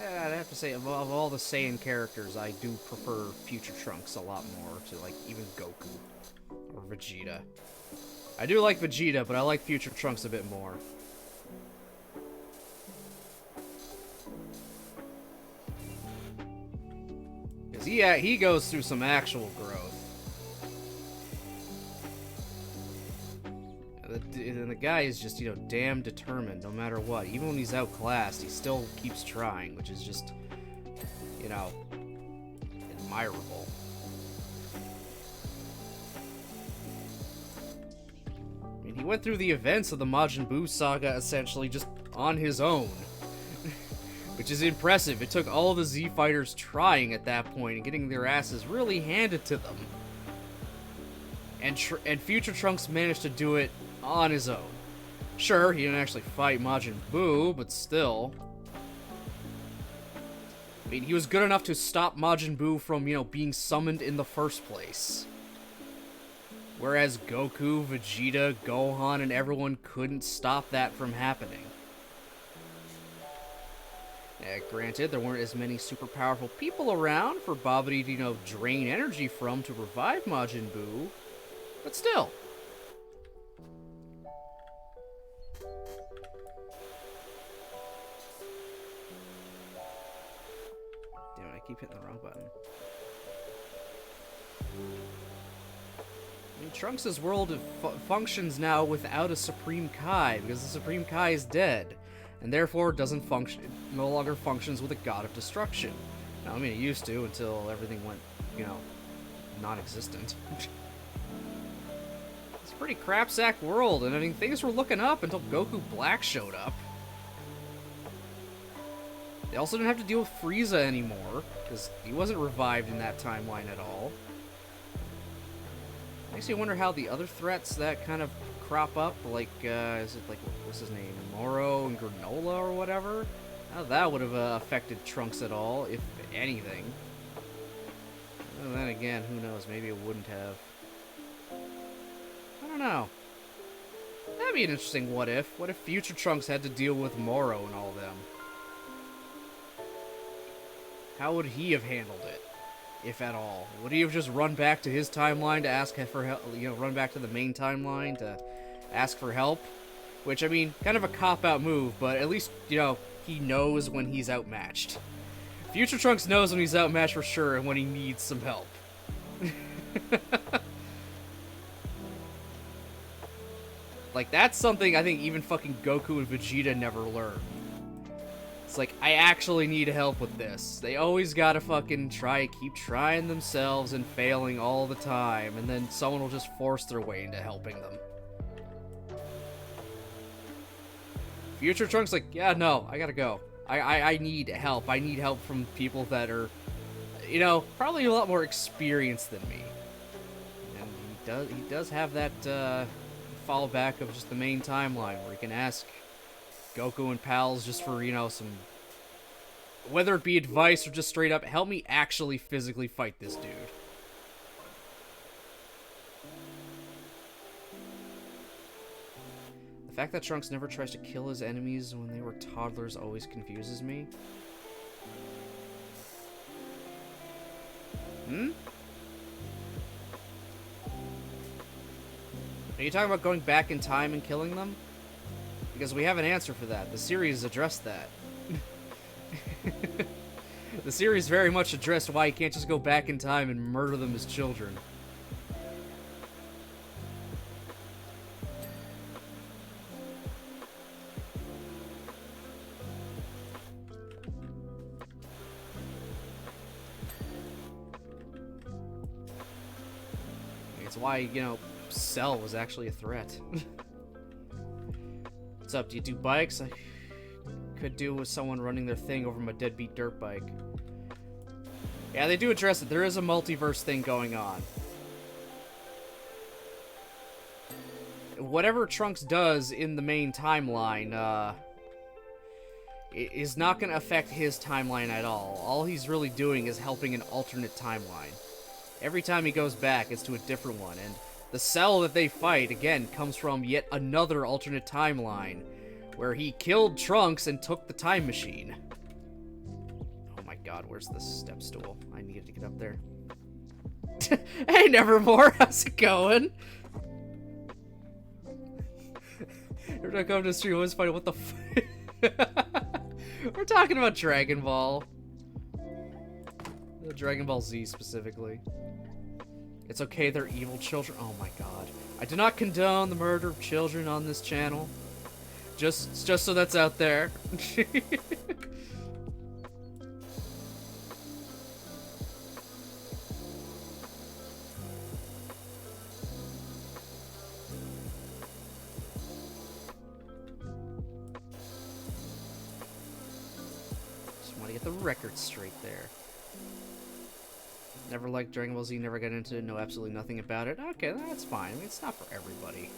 I'd have to say, of all the Saiyan characters, I do prefer Future Trunks a lot more to, like, even Goku or Vegeta. I do like Vegeta, but I like Future Trunks a bit more. Because he goes through some actual growth. And the guy is just, you know, damn determined no matter what. Even when he's outclassed, he still keeps trying, which is just, you know, admirable. I mean, he went through the events of the Majin Buu saga essentially just on his own. Which is impressive. It took all the Z Fighters trying at that point and getting their asses really handed to them. And Future Trunks managed to do it on his own. Sure, he didn't actually fight Majin Buu, but still. I mean, he was good enough to stop Majin Buu from, you know, being summoned in the first place. Whereas Goku, Vegeta, Gohan, and everyone couldn't stop that from happening. Granted, there weren't as many super powerful people around for Babidi to, you know, drain energy from to revive Majin Buu, but still. Damn it, I keep hitting the wrong button. I mean, Trunks' world functions now without a Supreme Kai, because the Supreme Kai is dead, and therefore doesn't function. It no longer functions with a God of Destruction. Now, I mean, it used to until everything went, you know, non-existent. It's a pretty crapsack world, and I mean, things were looking up until Goku Black showed up. They also didn't have to deal with Frieza anymore, because he wasn't revived in that timeline at all. Makes me wonder how the other threats that kind of crop up, like, is it like, what's his name, Moro and Granola or whatever? How that would have affected Trunks at all, if anything. And then again, who knows, maybe it wouldn't have. I don't know. That'd be an interesting what if. What if future Trunks had to deal with Moro and all them? How would he have handled it? If at all. Would he have just run back to his timeline to ask for help, you know, run back to the main timeline to ask for help? Which, I mean, kind of a cop-out move, but at least, you know, he knows when he's outmatched. Future Trunks knows when he's outmatched for sure and when he needs some help. Like, that's something I think even fucking Goku and Vegeta never learned. It's like, I actually need help with this. They always gotta fucking keep trying themselves and failing all the time, and then someone will just force their way into helping them. Future Trunks like, yeah, no, I gotta go. I need help. I need help from people that are, you know, probably a lot more experienced than me. And he does have that fallback of just the main timeline where he can ask Goku and pals just for, you know, some, whether it be advice or just straight up, help me actually physically fight this dude. The fact that Trunks never tries to kill his enemies when they were toddlers always confuses me. Are you talking about going back in time and killing them? Because we have an answer for that. The series addressed that. The series very much addressed why he can't just go back in time and murder them as children. It's why, you know, Cell was actually a threat. What's up? Do you do bikes? I could do with someone running their thing over my deadbeat dirt bike. Yeah, they do address it. There is a multiverse thing going on. Whatever Trunks does in the main timeline, is not going to affect his timeline at all. All he's really doing is helping an alternate timeline. Every time he goes back, it's to a different one, and the Cell that they fight, again, comes from yet another alternate timeline, where he killed Trunks and took the time machine. Oh my god, where's the step stool? I needed to get up there. Hey, Nevermore, how's it going? Every time I come to the stream, I always find what the f. We're talking about Dragon Ball. Dragon Ball Z specifically. It's okay, they're evil children. Oh my god. I do not condone the murder of children on this channel. Just so that's out there. Just want to get the record straight there. Never liked Dragon Ball Z, never got into it, know absolutely nothing about it. Okay, that's fine. I mean, it's not for everybody.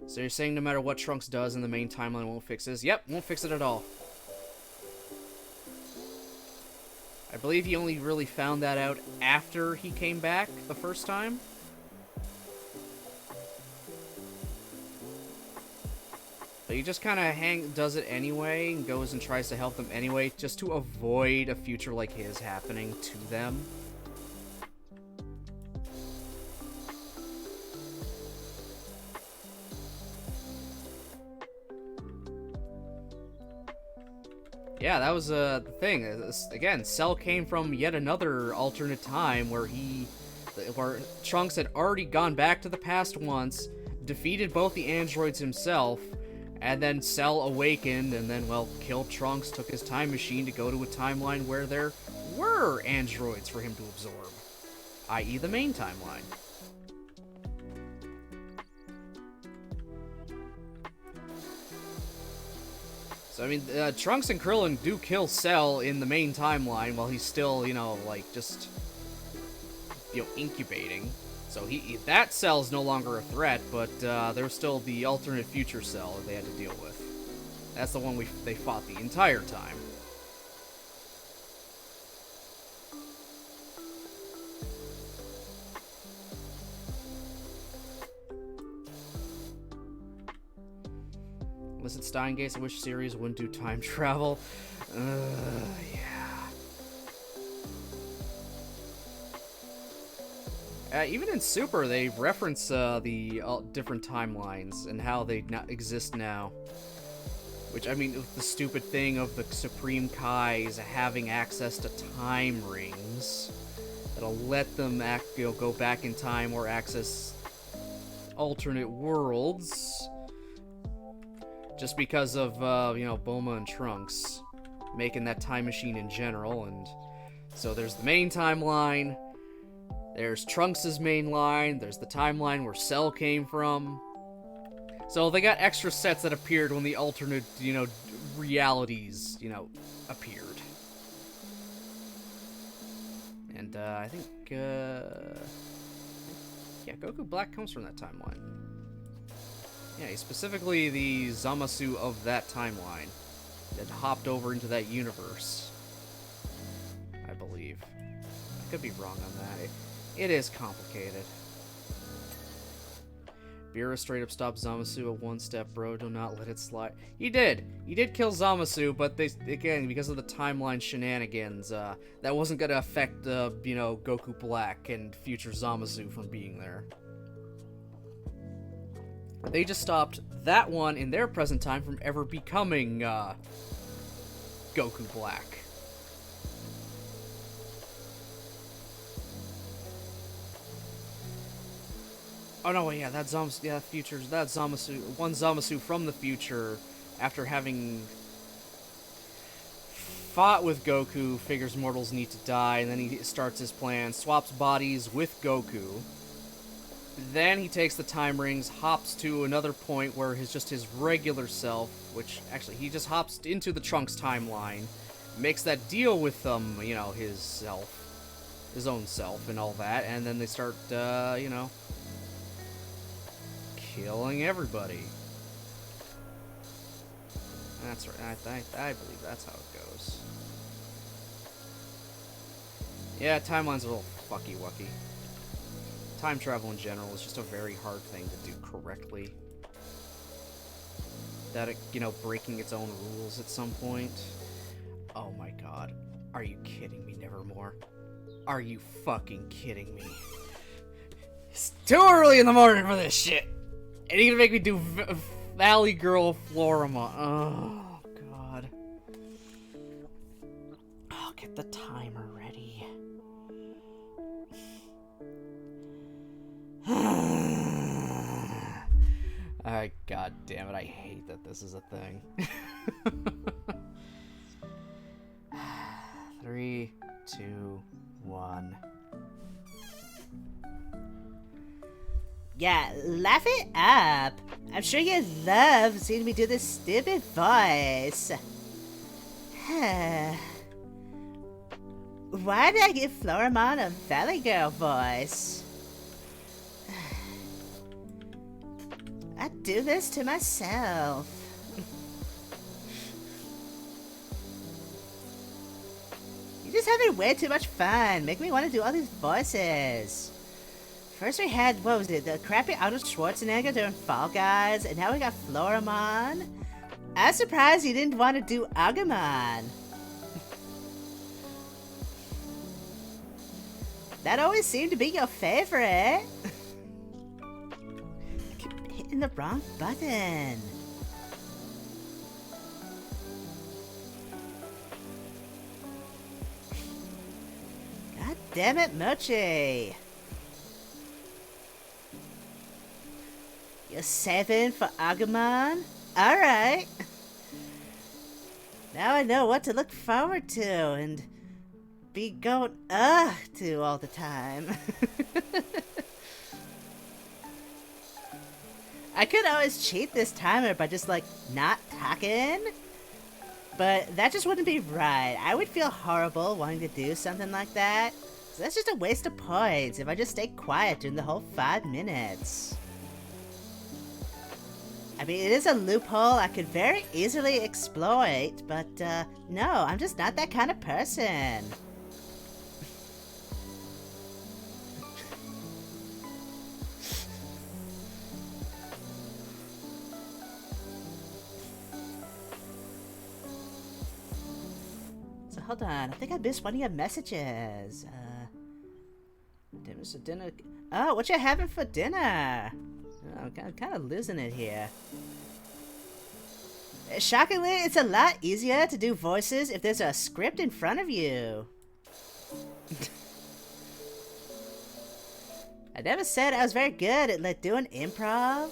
So you're saying no matter what Trunks does in the main timeline won't fix this? Yep, won't fix it at all. I believe he only really found that out after he came back the first time. But he just kind of does it anyway and goes and tries to help them anyway, just to avoid a future like his happening to them. Yeah, that was the thing. Again, Cell came from yet another alternate time where Trunks had already gone back to the past once, defeated both the androids himself, and then Cell awakened and then, well, killed Trunks, took his time machine to go to a timeline where there were androids for him to absorb, i.e. the main timeline. So, I mean, Trunks and Krillin do kill Cell in the main timeline while he's still, you know, like, just, you know, incubating. So that Cell's no longer a threat, but there's still the alternate future Cell that they had to deal with. That's the one they fought the entire time. Listen, Steingates, which series wouldn't do time travel? Yeah. Even in Super, they reference the different timelines and how they exist now. Which, I mean, the stupid thing of the Supreme Kais having access to time rings that'll let them go back in time or access alternate worlds. Just because of, you know, Bulma and Trunks making that time machine in general. And so there's the main timeline, there's Trunks' main line, there's the timeline where Cell came from. So they got extra sets that appeared when the alternate, you know, realities, you know, appeared. And, I think, yeah, Goku Black comes from that timeline. Yeah, he's specifically the Zamasu of that timeline that hopped over into that universe, I believe. I could be wrong on that. It is complicated. Beerus straight up stopped Zamasu at one step, bro. Do not let it slide. He did. He did kill Zamasu, but again, because of the timeline shenanigans, that wasn't gonna affect, you know, Goku Black and future Zamasu from being there. They just stopped that one in their present time from ever becoming, Goku Black. Oh no, yeah, that Zamasu, yeah, that Zamasu, one Zamasu from the future, after having fought with Goku, figures mortals need to die, and then he starts his plan, swaps bodies with Goku. Then he takes the time rings, hops to another point where his regular self, which actually he just hops into the Trunks timeline, makes that deal with you know, his own self and all that, and then they start, you know, killing everybody. That's right. I believe that's how it goes. Yeah, timeline's a little fucky-wucky. Time travel in general is just a very hard thing to do correctly. That, you know, breaking its own rules at some point. Oh my god. Are you kidding me, Nevermore? Are you fucking kidding me? It's too early in the morning for this shit! And you're gonna make me do Valley Girl Florima. Oh, god. I'll get the timer ready. God damn it, I hate that this is a thing. 3, 2, 1. Yeah, laugh it up. I'm sure you love seeing me do this stupid voice. Why did I give Floramon a Valley Girl voice? I do this to myself. You're just having way too much fun. Make me want to do all these voices. First we had, what was it, the crappy Arnold Schwarzenegger doing Fall Guys, and now we got Floramon. I'm surprised you didn't want to do Agumon. That always seemed to be your favorite. I keep hitting the wrong button. God damn it, Mochi. You're saving for Agumon? Alright. Now I know what to look forward to and be going to all the time. I could always cheat this timer by just like not talking, but that just wouldn't be right. I would feel horrible wanting to do something like that. So that's just a waste of points if I just stay quiet during the whole 5 minutes. I mean, it is a loophole I could very easily exploit, but no, I'm just not that kind of person. So hold on, I think I missed one of your messages. Dinner. Oh, what you having for dinner? Oh, I'm kind of losing it here. Shockingly, it's a lot easier to do voices if there's a script in front of you. I never said I was very good at like doing improv.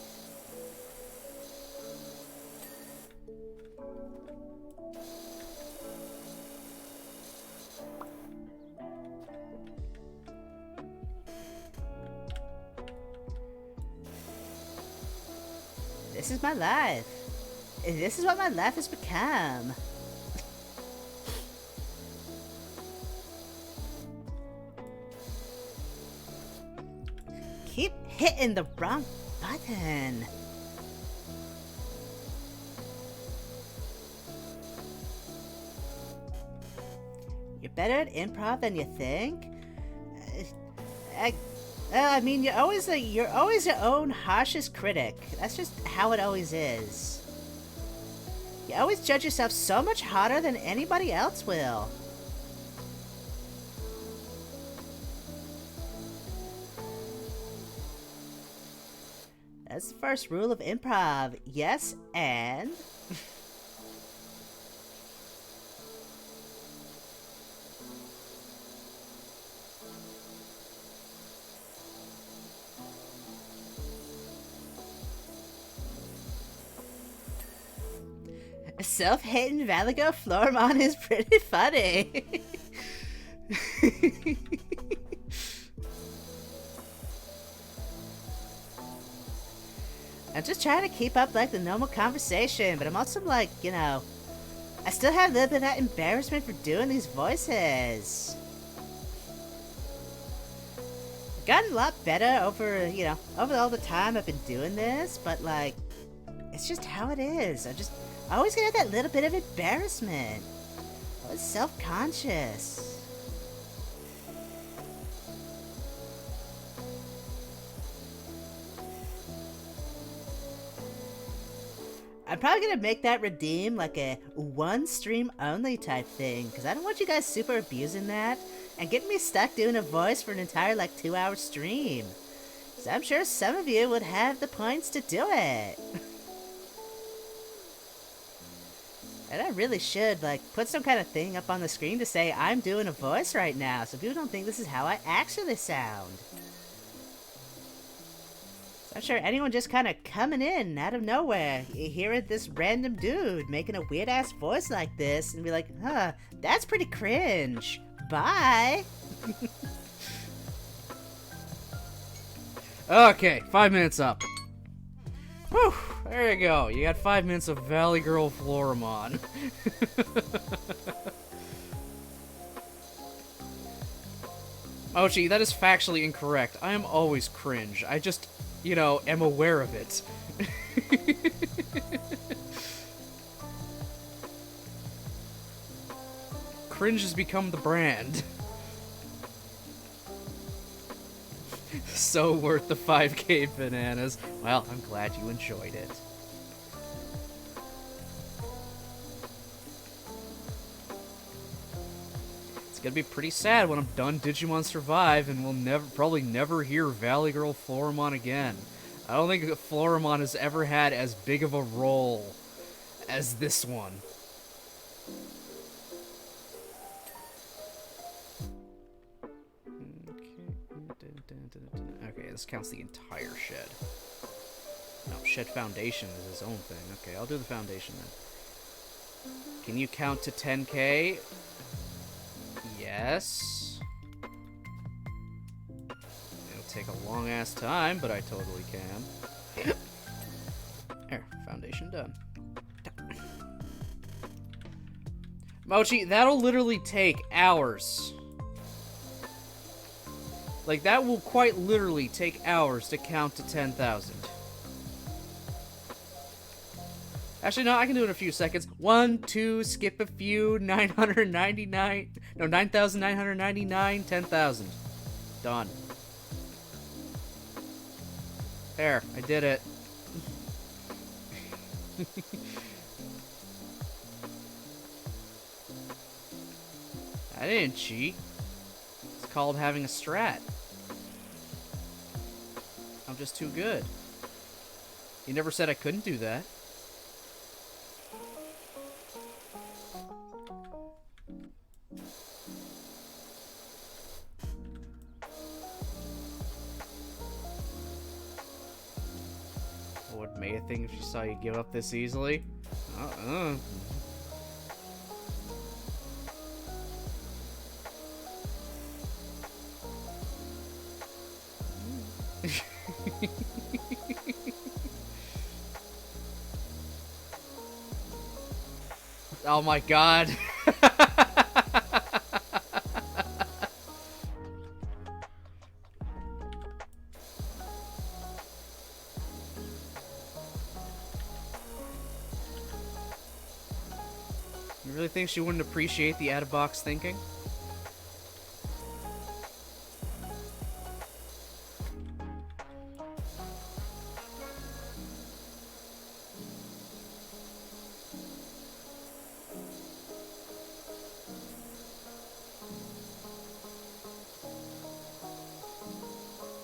This is my life. This is what my life has become. Keep hitting the wrong button. You're better at improv than you think? I mean, you're always your own harshest critic. That's just how it always is. You always judge yourself so much harder than anybody else will. That's the first rule of improv. Yes, and... Self-hating Valigo Floramon is pretty funny. I'm just trying to keep up like the normal conversation, but I'm also like, you know, I still have a little bit of that embarrassment for doing these voices. I've gotten a lot better over, you know, over all the time I've been doing this, but like, it's just how it is. I always get that little bit of embarrassment. I was self-conscious. I'm probably gonna make that redeem like a one stream only type thing, because I don't want you guys super abusing that and getting me stuck doing a voice for an entire like 2-hour stream. So I'm sure some of you would have the points to do it. And I really should, like, put some kind of thing up on the screen to say I'm doing a voice right now, so people don't think this is how I actually sound. So I'm sure anyone just kind of coming in out of nowhere, you hear this random dude making a weird-ass voice like this, and be like, huh, that's pretty cringe. Bye! Okay, 5 minutes up. Whew, there you go. You got 5 minutes of Valley Girl Floramon. Mochi, that is factually incorrect. I am always cringe. I just, you know, am aware of it. Cringe has become the brand. So worth the 5K bananas. Well, I'm glad you enjoyed it. It's gonna be pretty sad when I'm done Digimon Survive and we'll probably never hear Valley Girl Floramon again. I don't think Floramon has ever had as big of a role as this one. Okay, this counts the entire shed. No, shed foundation is his own thing. Okay, I'll do the foundation then. Can you count to 10K? Yes. It'll take a long ass time, but I totally can. There, foundation done. Mochi, that'll literally take hours. Like, that will quite literally take hours to count to 10,000. Actually, no, I can do it in a few seconds. 1, 2, skip a few, 999, no, 9,999, 10,000. Done. There, I did it. I didn't cheat. It's called having a strat. I'm just too good. You never said I couldn't do that. What would Maya think if she saw you give up this easily? Oh my god. You really think she wouldn't appreciate the out-of-box thinking?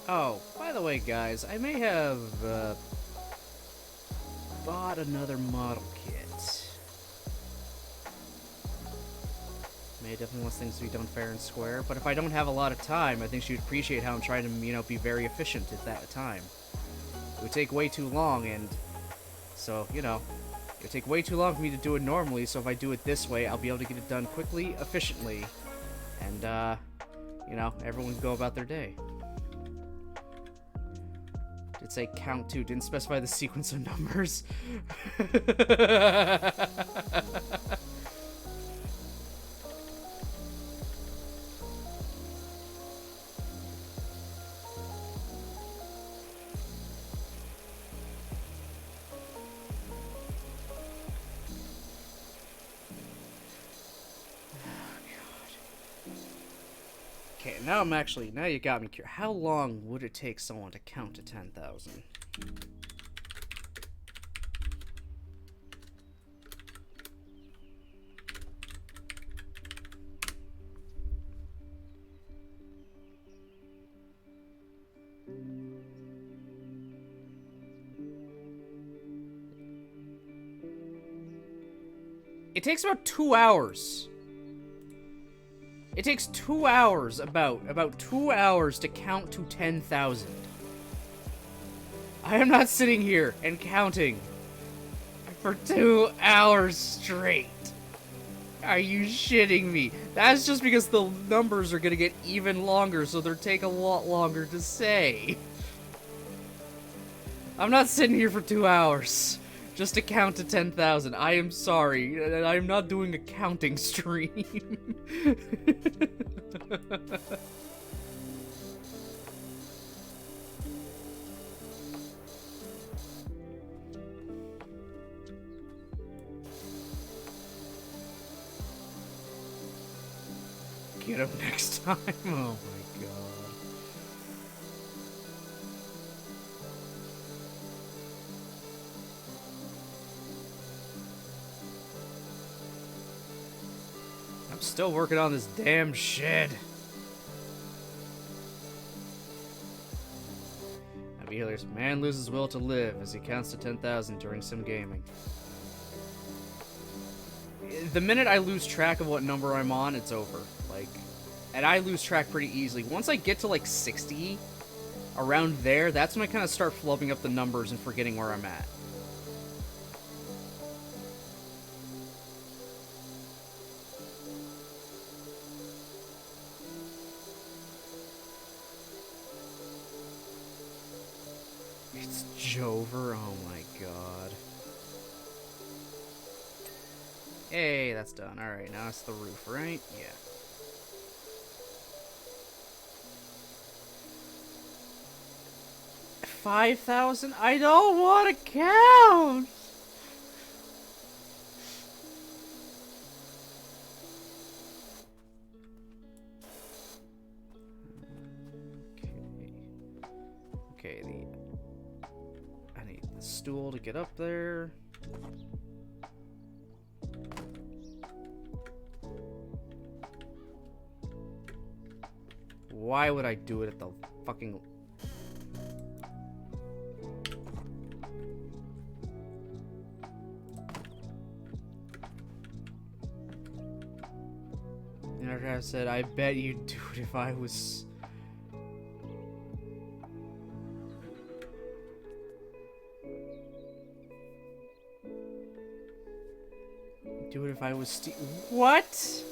Oh, by the way, guys, I may have bought another model kit. May definitely wants things to be done fair and square, but if I don't have a lot of time, I think she would appreciate how I'm trying to, you know, be very efficient at that time. It would take way too long, and so, you know, it would take way too long for me to do it normally, so if I do it this way, I'll be able to get it done quickly, efficiently, and, you know, everyone can go about their day. Did say count to, didn't specify the sequence of numbers. Okay, now now you got me curious. How long would it take someone to count to 10,000? It takes about 2 hours. It takes 2 hours, about 2 hours to count to 10,000. I am not sitting here and counting for 2 hours straight. Are you shitting me? That's just because the numbers are gonna get even longer, so they'll take a lot longer to say. I'm not sitting here for 2 hours just to count to 10,000. I am sorry. I am not doing a counting stream. Get him next time. Oh my god. I'm still working on this damn shed. Now be healers. Man loses will to live as he counts to 10,000 during sim gaming. The minute I lose track of what number I'm on, it's over. Like, and I lose track pretty easily. Once I get to like 60, around there, that's when I kind of start flubbing up the numbers and forgetting where I'm at. It's Jover, oh my god. Hey, that's done. Alright, now it's the roof, right? Yeah. $5,000? I don't want to count! Okay, I need the stool to get up there. Why would I do it at the fucking... And after I said, I bet you'd do it if I was... Do it if I was What?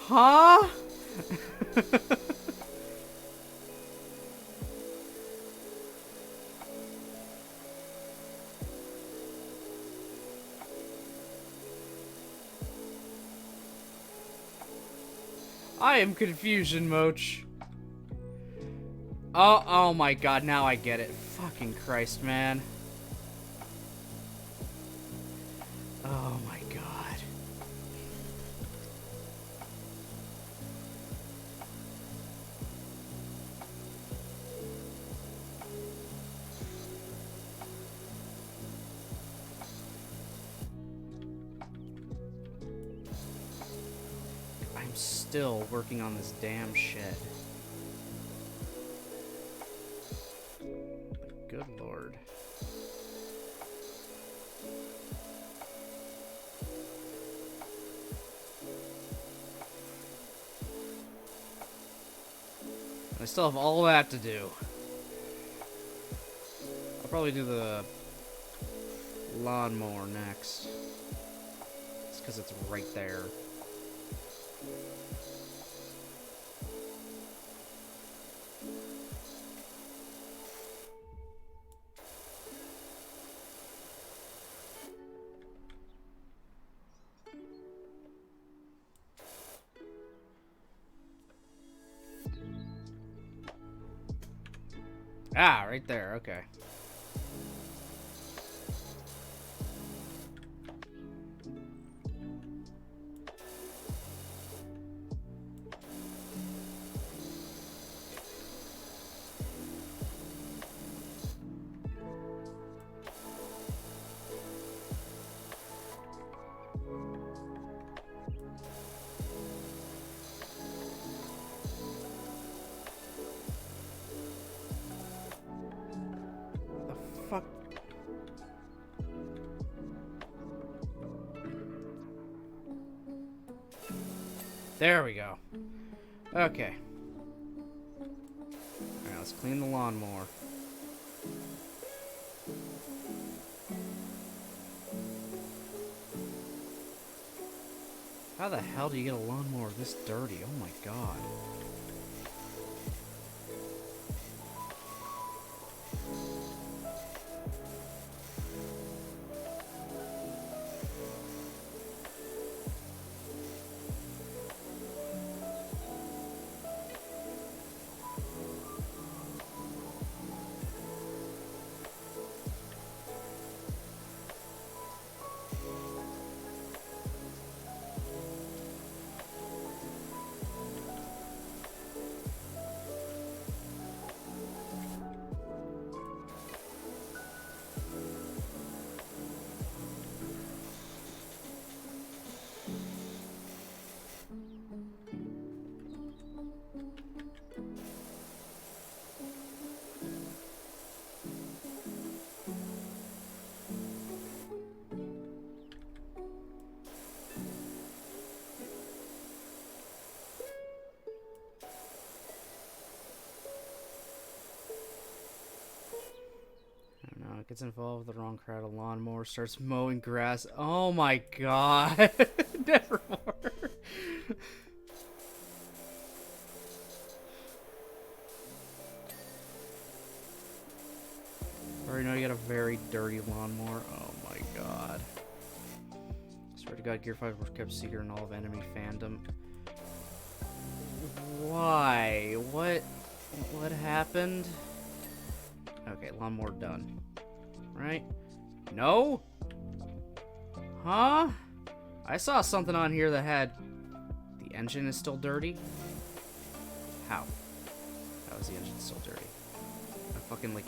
Huh? I am confusion, Moch. Oh my god, now I get it. Fucking Christ, man. Oh my god. I'm still working on this damn shed. Good lord. I still have all that to do. I'll probably do the lawnmower next. It's because it's right there. Ah, right there, okay. Fuck. There we go. Okay. Alright, let's clean the lawnmower. How the hell do you get a lawnmower this dirty? Oh my god. Gets involved with the wrong crowd, a lawnmower, starts mowing grass. Oh my god. Nevermore. Already know you got a very dirty lawnmower. Oh my god. Swear to god, Gear 5 was kept secret in all of enemy fandom. Why? What happened? Okay, lawnmower done. Right? No? Huh? I saw something on here that had... The engine is still dirty? How? How is the engine still dirty? I'm fucking, like,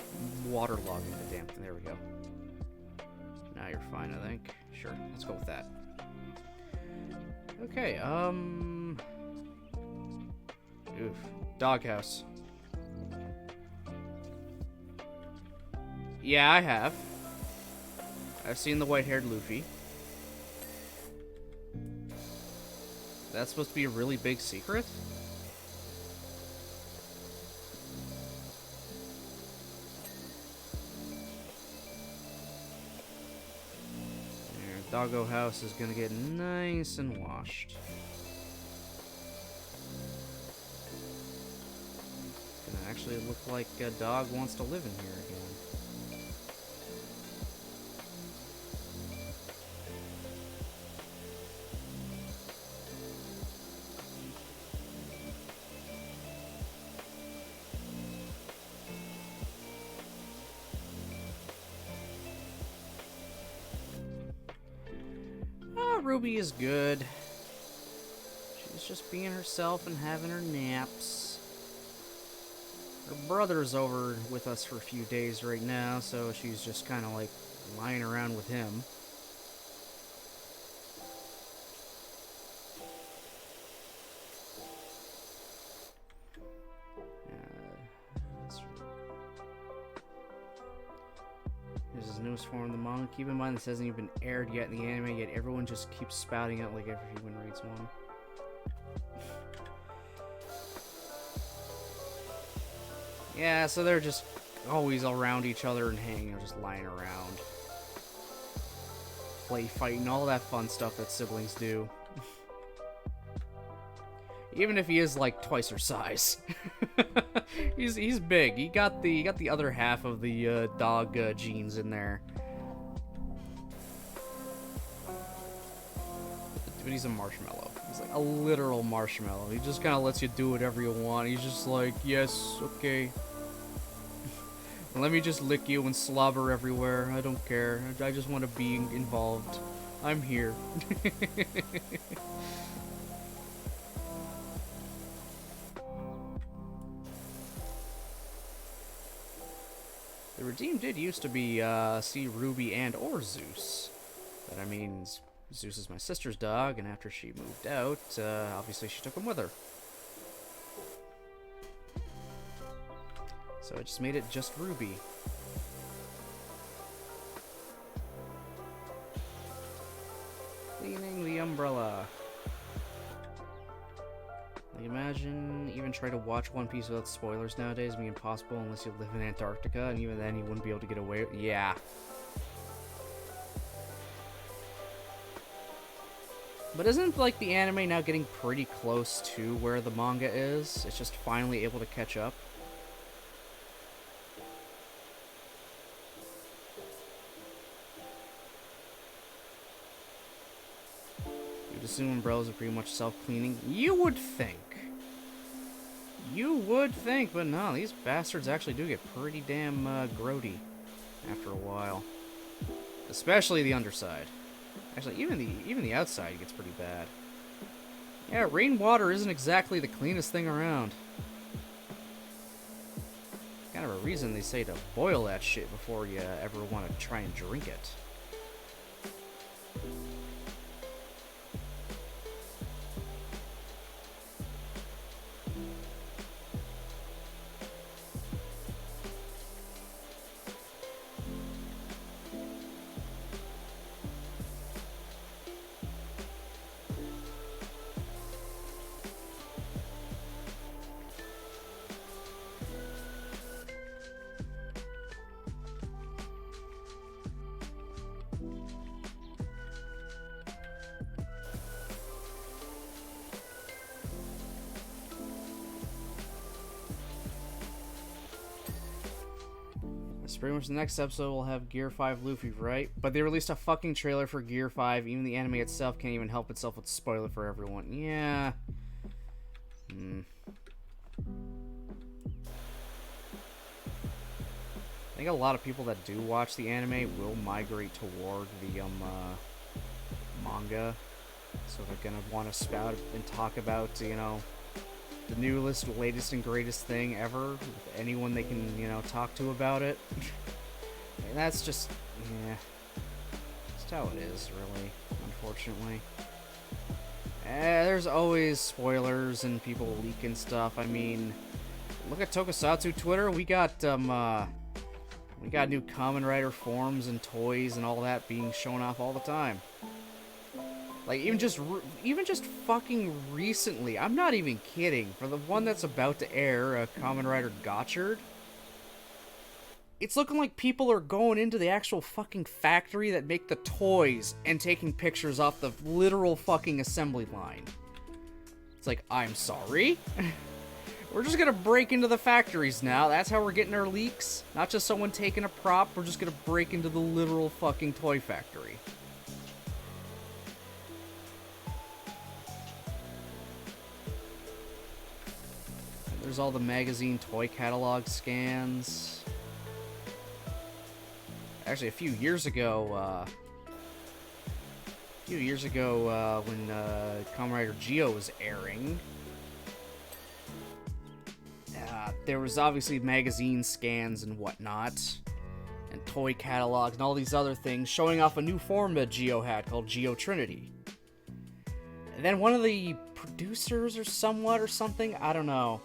waterlogging the damn thing. There we go. Now you're fine, I think. Sure, let's go with that. Okay, Oof. Doghouse. Yeah, I have. I've seen the white-haired Luffy. That's supposed to be a really big secret? There, Doggo House is gonna get nice and washed. It's gonna actually look like a dog wants to live in here again. Ruby is good. She's just being herself and having her naps. Her brother's over with us for a few days right now, so she's just kind of like lying around with him. This is the newest form of the manga. Keep in mind this hasn't even aired yet in the anime, yet everyone just keeps spouting out like everyone reads one. Yeah, so they're just always around each other and hanging, or just lying around. Play fighting, all that fun stuff that siblings do. Even if he is like twice her size. he's big. He got the other half of the dog genes in there. But he's a marshmallow. He's like a literal marshmallow. He just kind of lets you do whatever you want. He's just like, yes, okay. Let me just lick you and slobber everywhere. I don't care. I just want to be involved. I'm here. The Redeemed did used to be, see Ruby and or Zeus. But I mean, Zeus is my sister's dog, and after she moved out, obviously she took him with her. So I just made it just Ruby. Cleaning the umbrella. Like, imagine even try to watch One Piece without spoilers nowadays. It'd be impossible unless you live in Antarctica, and even then you wouldn't be able to get away. Yeah. But isn't, like, the anime now getting pretty close to where the manga is? It's just finally able to catch up. You'd assume umbrellas are pretty much self-cleaning. You would think. You would think, but no, these bastards actually do get pretty damn grody after a while. Especially the underside. Actually, even the outside gets pretty bad. Yeah, rainwater isn't exactly the cleanest thing around. Kind of a reason they say to boil that shit before you ever want to try and drink it. That's pretty much the next episode will have Gear 5 Luffy, right? But they released a fucking trailer for Gear 5. Even the anime itself can't even help itself but spoil it for everyone. Yeah. I think a lot of people that do watch the anime will migrate toward the manga. So they're gonna want to spout and talk about, you know, the newest, latest, and greatest thing ever with anyone they can, you know, talk to about it. And that's just, yeah, just how it is, really, unfortunately. There's always spoilers and people leaking stuff. I mean, look at Tokusatsu Twitter. We got new Kamen Rider forms and toys and all that being shown off all the time. Like, even just fucking recently, I'm not even kidding, for the one that's about to air, Kamen Rider Gotchard, it's looking like people are going into the actual fucking factory that make the toys and taking pictures off the literal fucking assembly line. It's like, I'm sorry? We're just gonna break into the factories now. That's how we're getting our leaks. Not just someone taking a prop, we're just gonna break into the literal fucking toy factory. There's all the magazine toy catalog scans. Actually, a few years ago, when Kamen Rider Geo was airing, there was obviously magazine scans and whatnot, and toy catalogs and all these other things showing off a new form that Geo had called Geo Trinity. And then one of the producers or something, I don't know,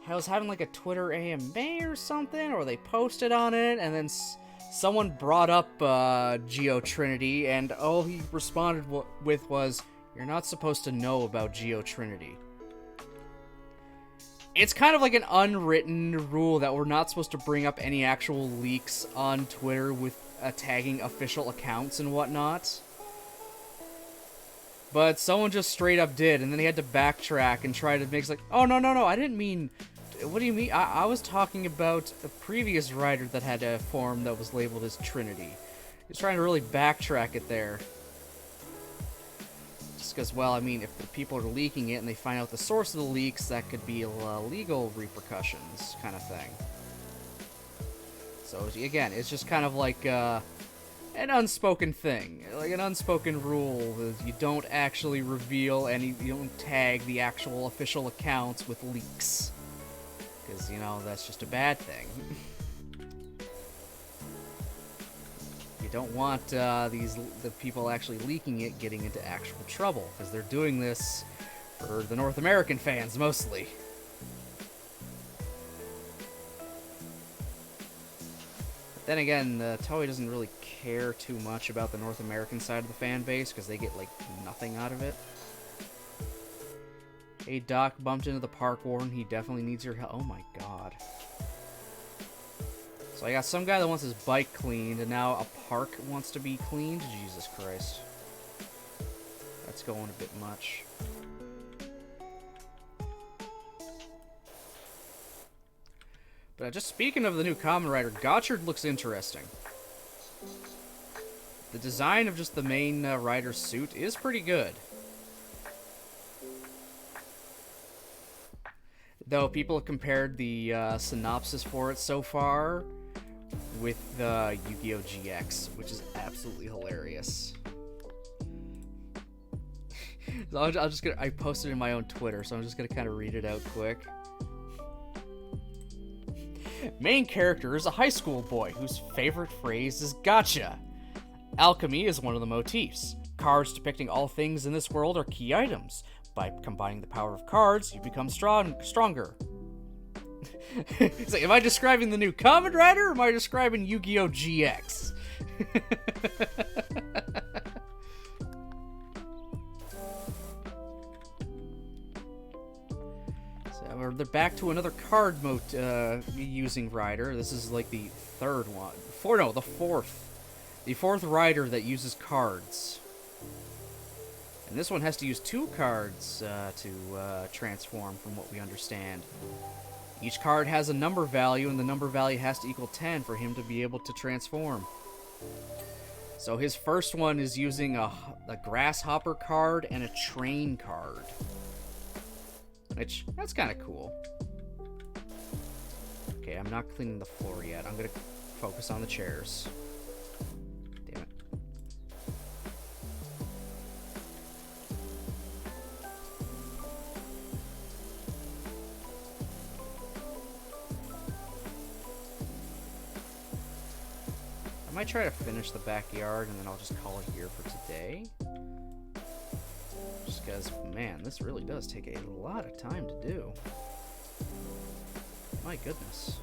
I was having like a Twitter AMA or something, or they posted on it, and then someone brought up Geo Trinity, and all he responded with was, "You're not supposed to know about Geo Trinity." It's kind of like an unwritten rule that we're not supposed to bring up any actual leaks on Twitter with tagging official accounts and whatnot. But someone just straight up did, and then he had to backtrack and try to make it like, oh, no, I didn't mean... What do you mean? I was talking about a previous writer that had a form that was labeled as Trinity. He's trying to really backtrack it there. Just because, well, I mean, if the people are leaking it and they find out the source of the leaks, that could be legal repercussions kind of thing. So, again, it's just kind of like an unspoken thing. Like an unspoken rule is you don't actually reveal you don't tag the actual official accounts with leaks. Because, you know, that's just a bad thing. You don't want the people actually leaking it getting into actual trouble, because they're doing this for the North American fans, mostly. But then again, Toei doesn't really care too much about the North American side of the fan base, because they get, like, nothing out of it. Hey, Doc bumped into the park warden. He definitely needs your help. Oh my god. So I got some guy that wants his bike cleaned, and now a park wants to be cleaned? Jesus Christ. That's going a bit much. But just speaking of the new Kamen Rider, Gotchard looks interesting. The design of just the main rider's suit is pretty good. Though people have compared the synopsis for it so far with Yu-Gi-Oh! GX, which is absolutely hilarious. So I posted it in my own Twitter, so I'm just gonna kind of read it out quick. Main character is a high school boy whose favorite phrase is gotcha. Alchemy is one of the motifs. Cards depicting all things in this world are key items. By combining the power of cards, you become stronger. It's like, am I describing the new Kamen Rider, or am I describing Yu-Gi-Oh! GX? So they're back to another card using rider. This is like the third one. The fourth. The fourth rider that uses cards. And this one has to use 2 cards to transform, from what we understand. Each card has a number value, and the number value has to equal 10 for him to be able to transform. So his first one is using a grasshopper card and a train card. Which, that's kind of cool. Okay, I'm not cleaning the floor yet. I'm going to focus on the chairs. Damn it. I might try to finish the backyard, and then I'll just call it here for today. Just because, man, this really does take a lot of time to do. My goodness.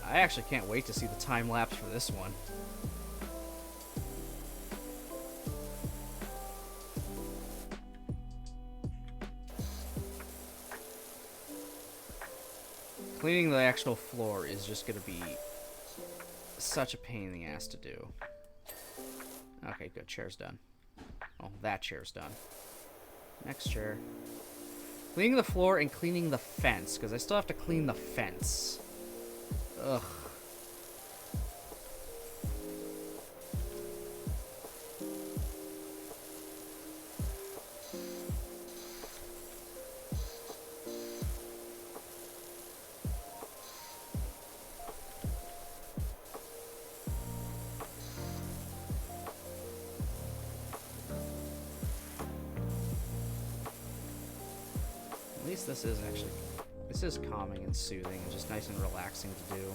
I actually can't wait to see the time lapse for this one. Cleaning the actual floor is just going to be such a pain in the ass to do. Okay, good. Chair's done. Oh, that chair's done. Next chair. Cleaning the floor and cleaning the fence, because I still have to clean the fence. Ugh. At least this is calming and soothing and just nice and relaxing to do.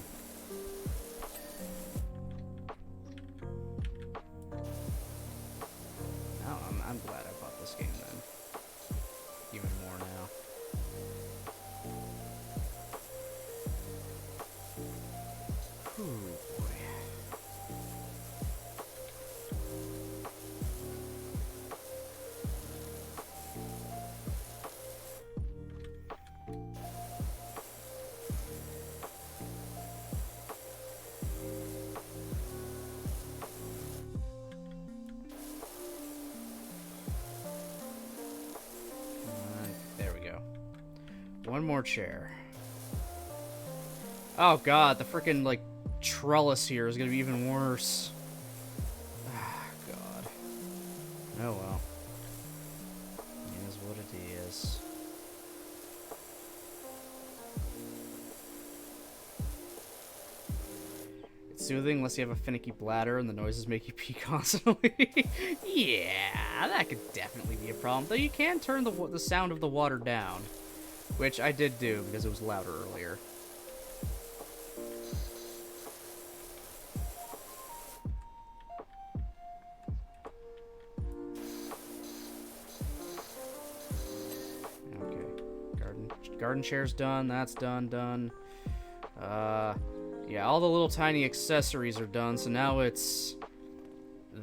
Oh, I'm glad I bought this game then. Even more now. Ooh, boy. One more chair. Oh god, the freaking like trellis here is gonna be even worse. Ah, god. Oh well. It is what it is. It's soothing unless you have a finicky bladder and the noises make you pee constantly. Yeah, that could definitely be a problem. Though you can turn the sound of the water down. Which I did do, because it was louder earlier. Okay. Garden chair's done. That's done. Yeah, all the little tiny accessories are done, so now it's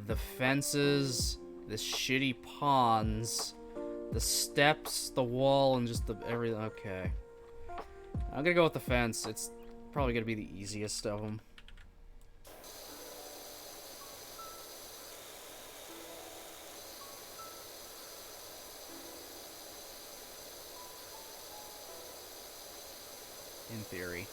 the fences, this shitty ponds, the steps, the wall, and just the everything. Okay. I'm gonna go with the fence. It's probably gonna be the easiest of them. In theory.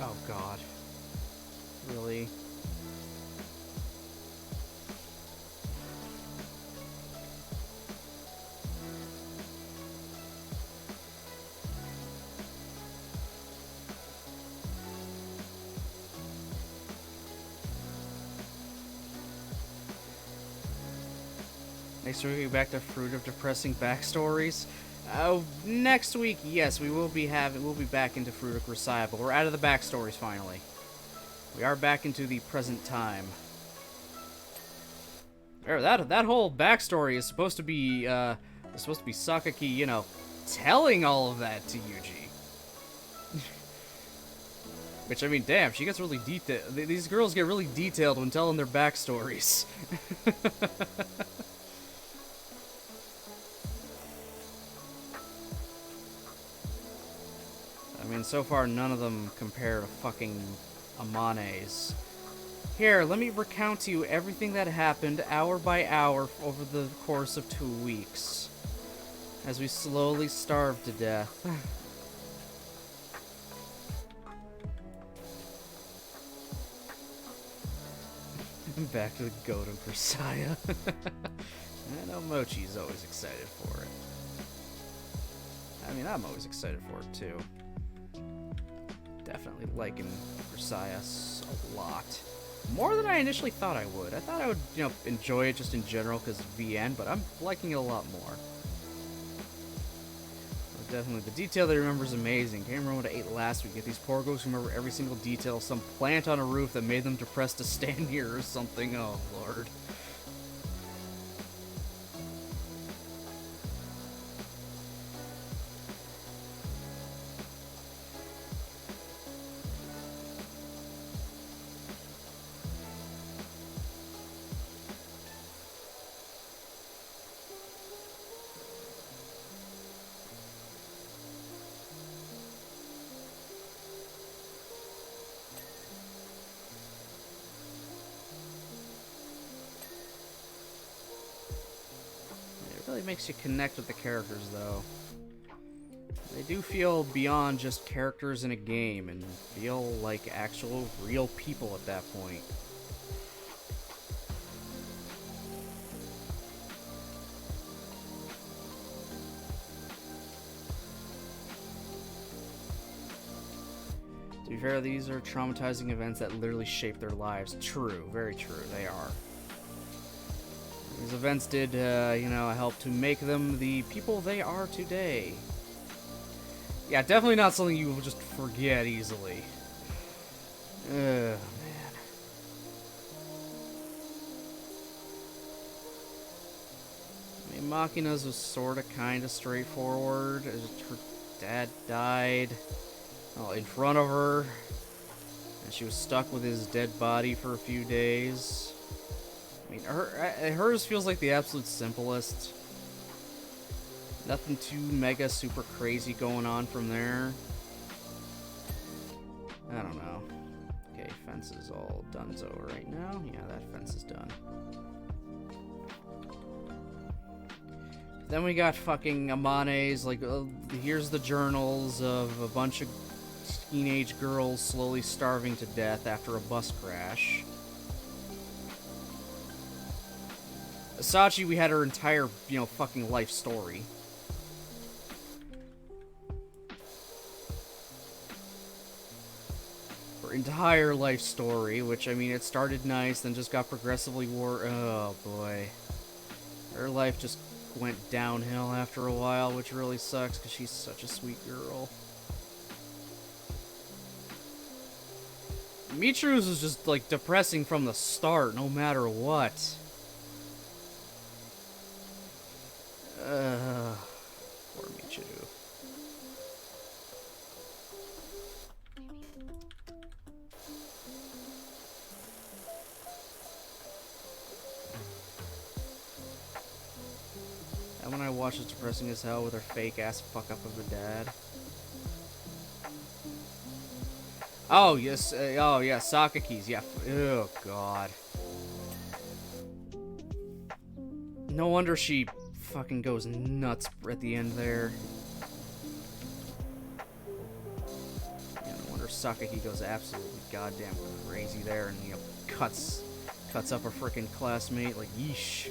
Oh god. Really? Next week, we'll be back to Fruit of Depressing Backstories. Next week, yes, we'll be back into Fruit of Recital, but we're out of the backstories finally. We are back into the present time. That whole backstory is supposed to be Sakaki, you know, telling all of that to Yuji. Which, I mean, damn, she gets really detailed. These girls get really detailed when telling their backstories. I mean, so far none of them compare to fucking Amane's. Here, let me recount to you everything that happened hour by hour over the course of 2 weeks. As we slowly starved to death. Back to the goat and Persaya. I know Mochi's always excited for it. I mean, I'm always excited for it too. Definitely liking Persaya a lot. More than I initially thought I would. I thought I would, you know, enjoy it just in general because of VN, but I'm liking it a lot more. But definitely, the detail they remember is amazing. Can't remember what I ate last week. Yet these poor ghosts remember every single detail. Some plant on a roof that made them depressed to stand here or something. Oh, Lord. It really makes you connect with the characters, though. They do feel beyond just characters in a game and feel like actual real people at that point. To be fair, these are traumatizing events that literally shape their lives. True, very true, they are. These events did, you know, help to make them the people they are today. Yeah, definitely not something you will just forget easily. Man. I mean, Machina's was sorta kinda straightforward. Her dad died in front of her, and she was stuck with his dead body for a few days. I mean, hers feels like the absolute simplest. Nothing too mega super crazy going on from there. I don't know. Okay, fence is all donezo right now. Yeah, that fence is done. Then we got fucking Amane's, like, here's the journals of a bunch of teenage girls slowly starving to death after a bus crash. Sachi, we had her entire, you know, fucking life story. Her entire life story, which, I mean, it started nice, then just got progressively oh boy. Her life just went downhill after a while, which really sucks, because she's such a sweet girl. Michiru's was just, like, depressing from the start, no matter what. Poor Michiru. And when I watch it, depressing as hell with her fake ass fuck up of a dad. Oh yes, oh yeah, Sakaki's, yeah. Oh god. No wonder she fucking goes nuts at the end there. Yeah, no wonder Sakaki goes absolutely goddamn crazy there, and, you know, cuts up her freaking classmate, like, yeesh.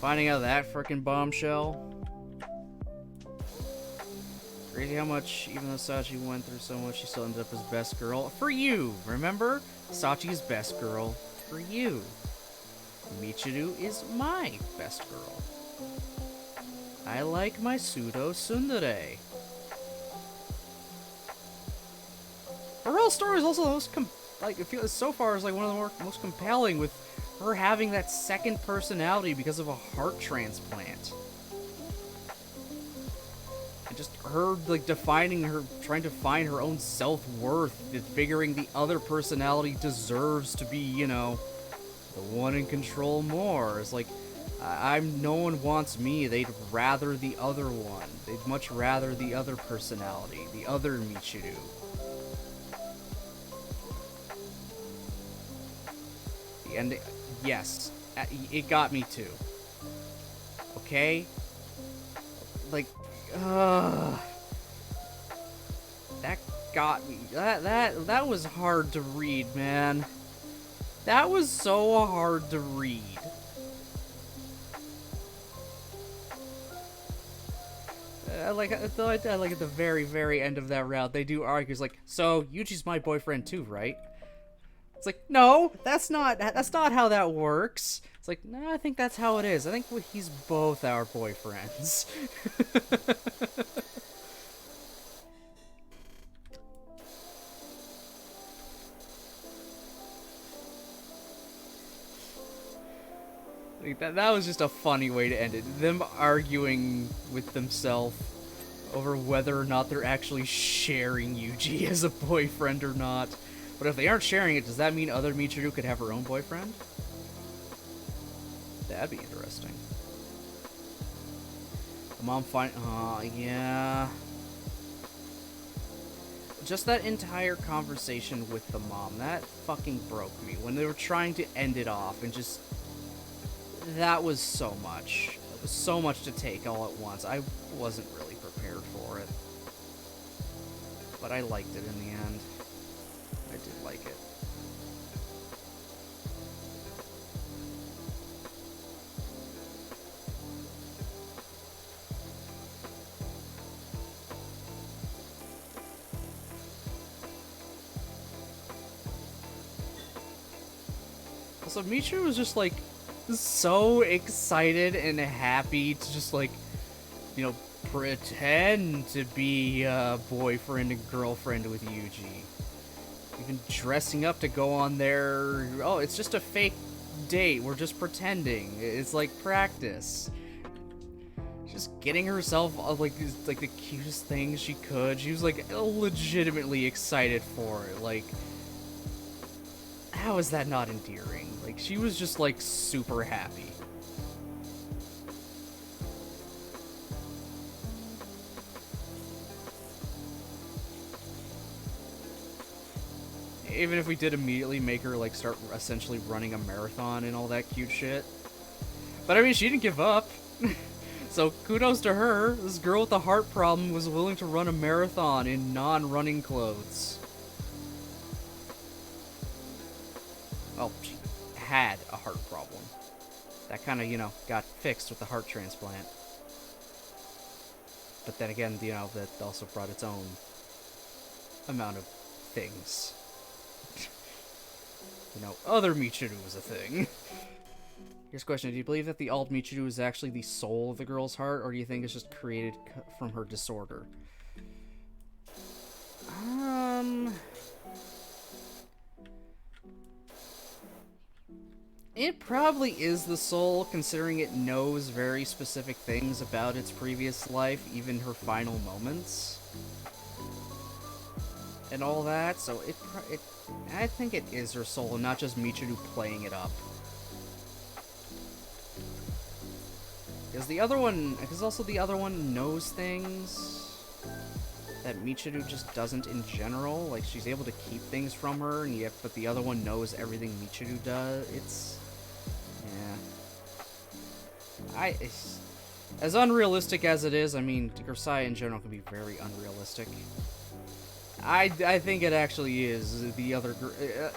Finding out that freaking bombshell. Crazy how much, even though Sachi went through so much, she still ended up as best girl. For you, remember? Sachi's best girl. For you. Michiru is my best girl. I like my pseudo tsundere. Her real story is also the most it feels so far is like one of the most compelling, with her having that second personality because of a heart transplant. And just her, like, defining her, trying to find her own self-worth, and figuring the other personality deserves to be, you know, the one in control more. It's like, No one wants me. They'd rather the other one. They'd much rather the other personality, the other Michiru. The ending, yes, it got me too. Okay, like, that got me. That was hard to read, man. That was so hard to read. I like at the very, very end of that route, they do argue. It's like, so Yuji's my boyfriend too, right? It's like, no, that's not how that works. It's like, no, I think that's how it is. I think he's both our boyfriends. Like that was just a funny way to end it. Them arguing with themselves over whether or not they're actually sharing Yuji as a boyfriend or not. But if they aren't sharing it, does that mean other Michiru could have her own boyfriend? That'd be interesting. The mom yeah. Just that entire conversation with the mom, that fucking broke me. When they were trying to end it off and just... That was so much. It was so much to take all at once. I wasn't really prepared for it. But I liked it in the end. I did like it. Also, Michiru was just like so excited and happy to just like, you know, pretend to be boyfriend and girlfriend with Yuji. Even dressing up to go on their, oh, it's just a fake date, we're just pretending. It's like practice. Just getting herself like the cutest thing she could. She was like legitimately excited for it. Like, how is that not endearing? Like, she was just like super happy. Even if we did immediately make her like start essentially running a marathon and all that cute shit. But I mean, she didn't give up. So kudos to her. This girl with the heart problem was willing to run a marathon in non-running clothes. Well, she had a heart problem. That kind of, you know, got fixed with the heart transplant. But then again, you know, that also brought its own amount of things. You know, other Michiru was a thing. Here's a question. Do you believe that the alt Michiru is actually the soul of the girl's heart, or do you think it's just created from her disorder? It probably is the soul, considering it knows very specific things about its previous life, even her final moments. And all that, so I think it is her soul, and not just Michiru playing it up. Because also the other one knows things that Michiru just doesn't in general. Like, she's able to keep things from her, and yet, but the other one knows everything Michiru does. It's... yeah. As unrealistic as it is, I mean, Kursai in general can be very unrealistic. I think it actually is the other girl.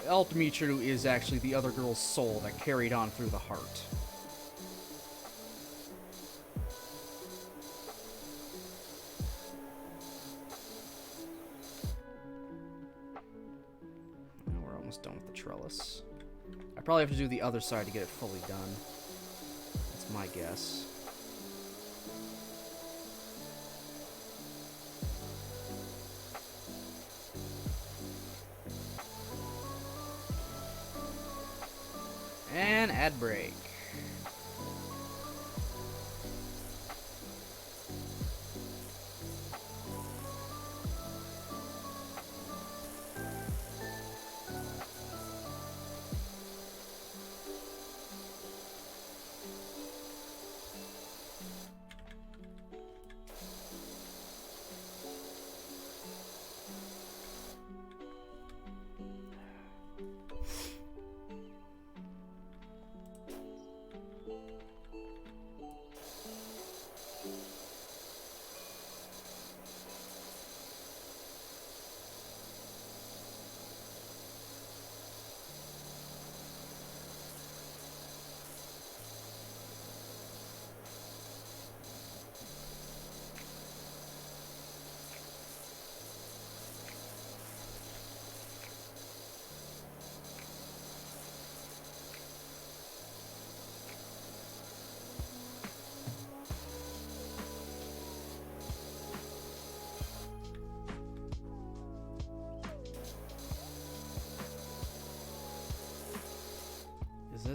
Alt Michiru is actually the other girl's soul that carried on through the heart. We're almost done with the trellis. I probably have to do the other side to get it fully done. That's my guess. And ad break.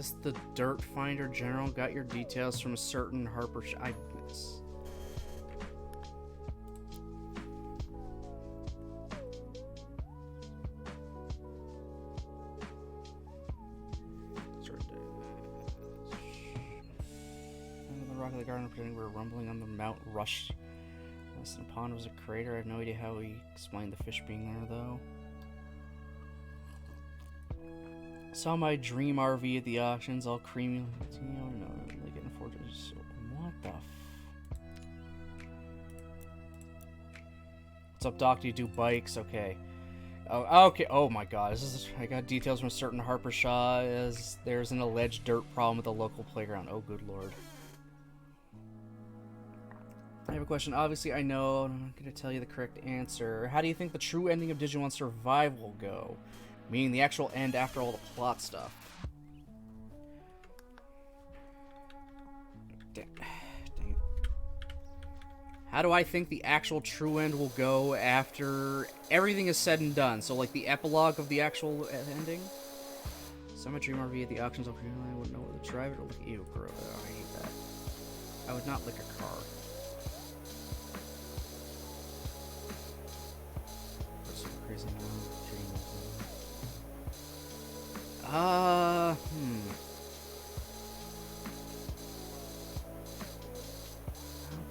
this the Dirt Finder General? Got your details from a certain Harper... I miss. The rock of the garden pretending we were rumbling on the Mount Rush. Less than a pond was a crater. I have no idea how he explained the fish being there, though. Saw my dream RV at the auctions, all creamy. No, really getting fortunate. What the What's up, Doc? Do you do bikes? Okay. Oh, okay. Oh my God. I got details from a certain Harper Shaw as there's an alleged dirt problem with the local playground. Oh, good Lord. I have a question. Obviously, I know, and I'm not going to tell you the correct answer. How do you think the true ending of Digimon Survive will go? Meaning the actual end after all the plot stuff. Dang it. How do I think the actual true end will go after everything is said and done? So, like, the epilogue of the actual ending? Some dream RV at the auctions over here. I wouldn't know whether to drive it or lick. Ew, gross. Oh, I hate that. I would not lick a car. Crazy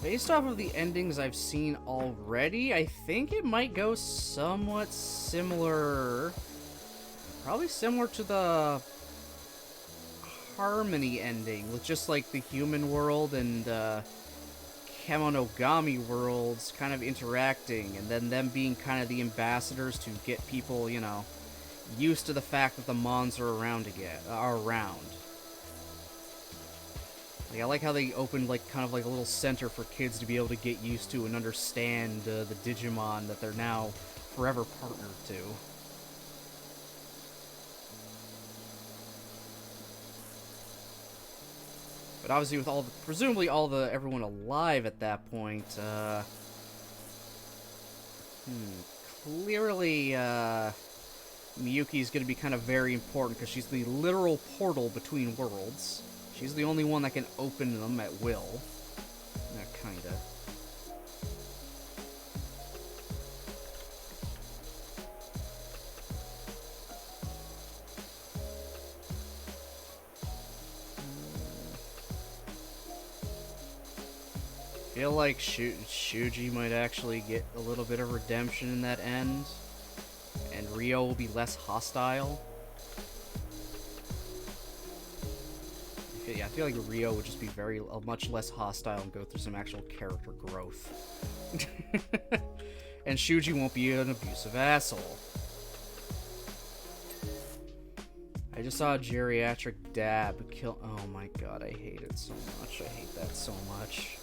Based off of the endings I've seen already, I think it might go somewhat similar. Probably similar to the Harmony ending, with just like the human world and Kemonogami worlds kind of interacting, and then them being kind of the ambassadors to get people, you know, used to the fact that the Mons are around again. Like, I like how they opened, like, kind of like a little center for kids to be able to get used to and understand the Digimon that they're now forever partnered to. But obviously with all the, presumably everyone alive at that point, clearly, Miyuki's gonna be kind of very important because she's the literal portal between worlds. She's the only one that can open them at will. Kinda. Feel like Shuji might actually get a little bit of redemption in that end, and Ryo will be less hostile. I feel like Ryo would just be much less hostile and go through some actual character growth. And Shuji won't be an abusive asshole. I just saw a geriatric dab kill. Oh my God, I hate it so much. I hate that so much.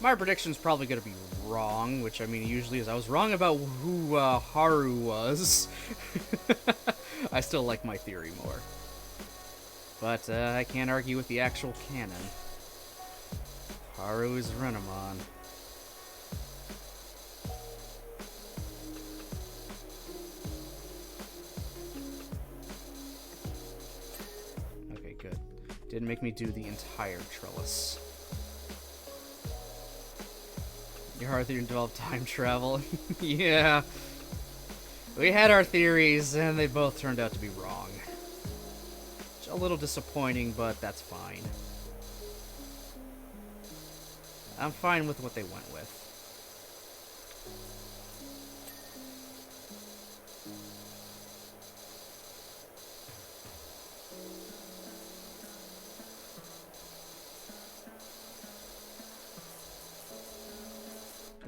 My prediction's probably going to be wrong, which, I mean, usually is. I was wrong about who Haru was. I still like my theory more. But I can't argue with the actual canon. Haru is Renamon. Okay, good. Didn't make me do the entire trellis. Your hard theory involved time travel. Yeah. We had our theories, and they both turned out to be wrong. A little disappointing, but that's fine. I'm fine with what they went with.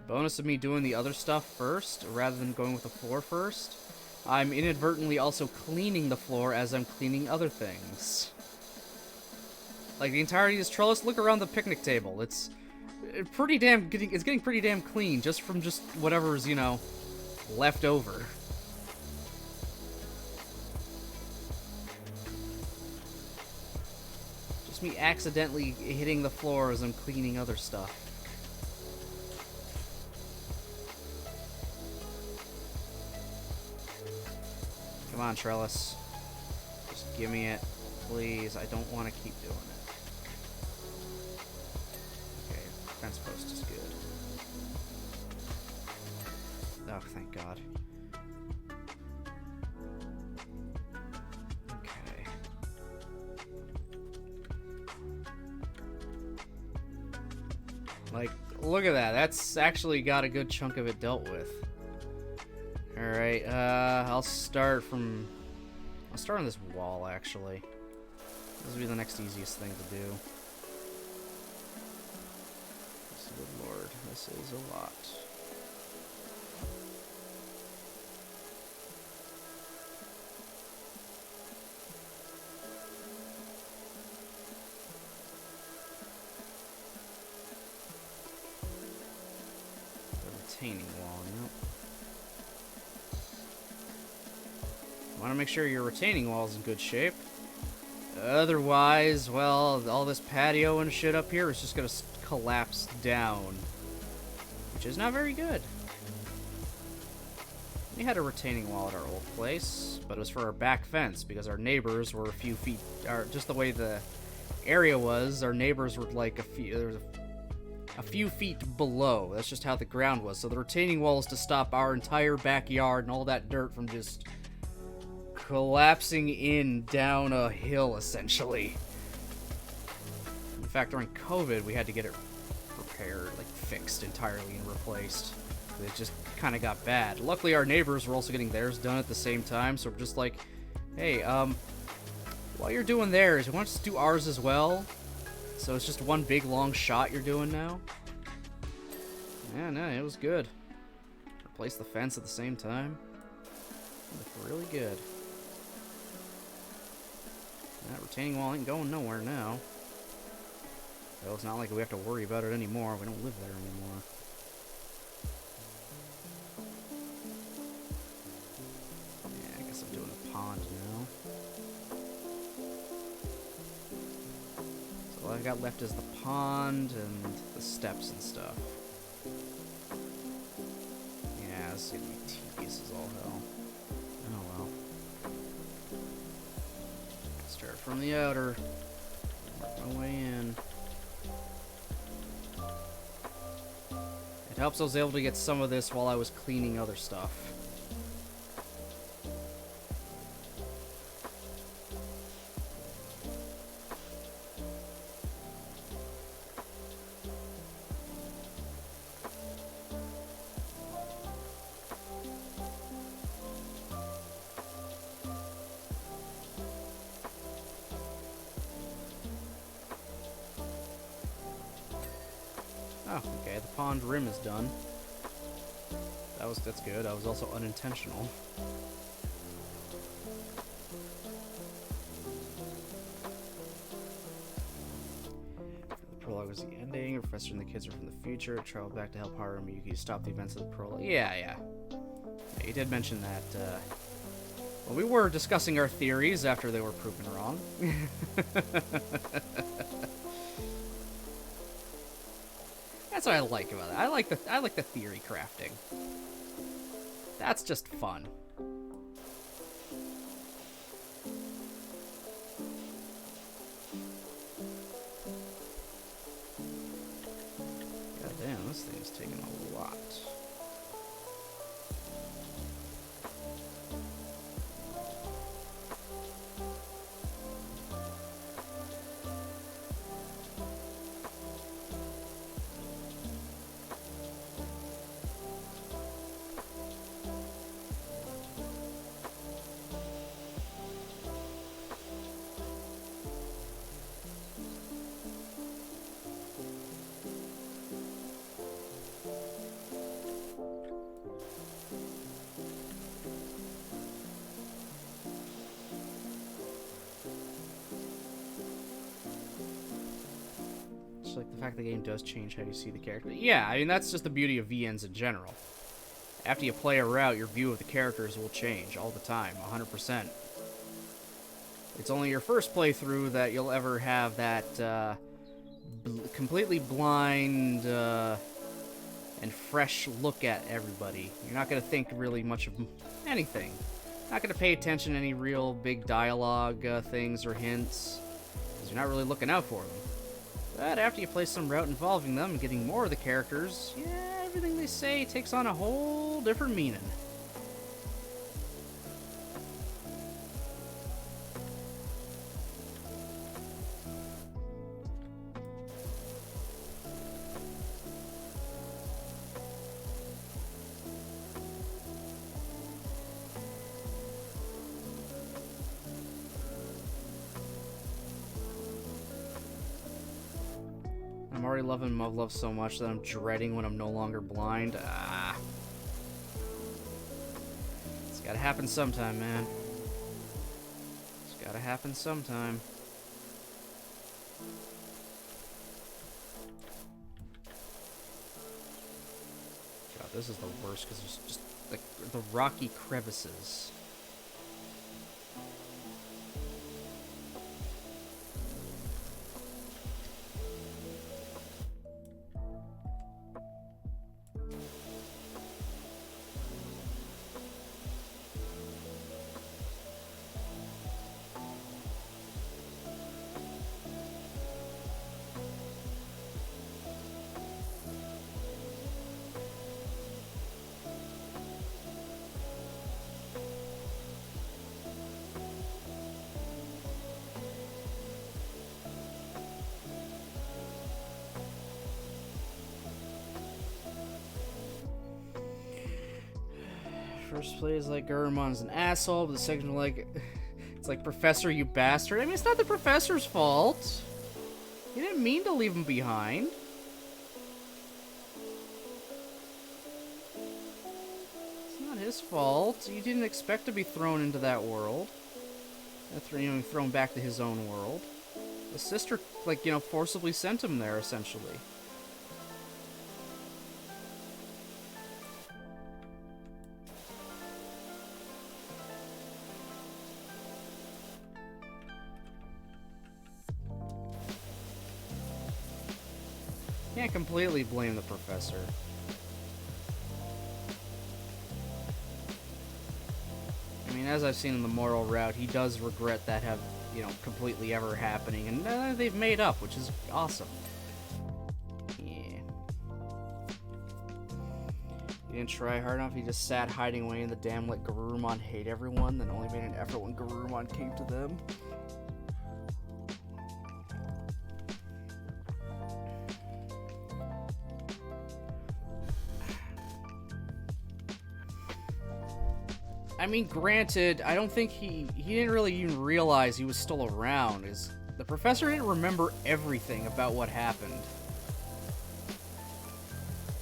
Bonus of me doing the other stuff first, rather than going with the floor first, I'm inadvertently also cleaning the floor as I'm cleaning other things. Like the entirety of this trellis, look around the picnic table. It's getting pretty damn clean just from whatever's, you know, left over. me accidentally hitting the floor as I'm cleaning other stuff. Come on, Trellis. Just give me it. Please, I don't want to keep doing it. Okay, fence post is good. Oh, thank God. Okay. Like, look at that. That's actually got a good chunk of it dealt with. Alright, I'll start on this wall, actually. This will be the next easiest thing to do. Good lord, this is a lot. The retaining wall, yep. Want to make sure your retaining wall is in good shape. Otherwise, well, all this patio and shit up here is just going to collapse down, which is not very good. We had a retaining wall at our old place, but it was for our back fence because our neighbors were a few feet, just the way the area was, our neighbors were like a few feet below. That's just how the ground was. So the retaining wall is to stop our entire backyard and all that dirt from just collapsing in down a hill, essentially. In fact, during COVID, we had to get it repaired, like fixed entirely and replaced. It just kind of got bad. Luckily, our neighbors were also getting theirs done at the same time, so we're just like, hey, while you're doing theirs, you want us to do ours as well? So it's just one big long shot you're doing now? Yeah, no, it was good. Replace the fence at the same time. Looked really good. That retaining wall ain't going nowhere now. Well, it's not like we have to worry about it anymore. We don't live there anymore. Yeah, I guess I'm doing a pond now. So all I got left is the pond and the steps and stuff. Yeah, this is gonna be tedious as all hell. Oh well. Start from the outer. Work my way in. It helps I was able to get some of this while I was cleaning other stuff. Oh, okay, the pond rim is done. That's good. That was also unintentional. The prologue was the ending. Professor and the kids are from the future. Travel back to help Haru and Miyuki stop the events of the prologue. Yeah, you did mention that, well, we were discussing our theories after they were proven wrong. That's what I like about it. I like the theory crafting. That's just fun. God damn, this thing is taking a lot. Like the fact the game does change how you see the character. Yeah, I mean, that's just the beauty of VNs in general. After you play a route, your view of the characters will change all the time, 100%. It's only your first playthrough that you'll ever have that completely blind and fresh look at everybody. You're not going to think really much of anything. Not going to pay attention to any real big dialogue things or hints, because you're not really looking out for them. But after you play some route involving them and getting more of the characters, yeah, everything they say takes on a whole different meaning. I'm already loving Muv-Luv so much that I'm dreading when I'm no longer blind. It's gotta happen sometime, man. It's gotta happen sometime. God, this is the worst because there's just like the rocky crevices. First plays like Garumon's an asshole, but the second like it's like, Professor, you bastard. I mean, it's not the professor's fault. He didn't mean to leave him behind. It's not his fault. He didn't expect to be thrown into that world. Thrown back to his own world. The sister, like, forcibly sent him there, essentially. Can't completely blame the professor. I mean, as I've seen in the moral route, he does regret that completely ever happening, and they've made up, which is awesome. Yeah. He didn't try hard enough, he just sat hiding away in the dam, let Garurumon hate everyone, then only made an effort when Garurumon came to them. I mean, granted, I don't think he didn't really even realize he was still around. The professor didn't remember everything about what happened.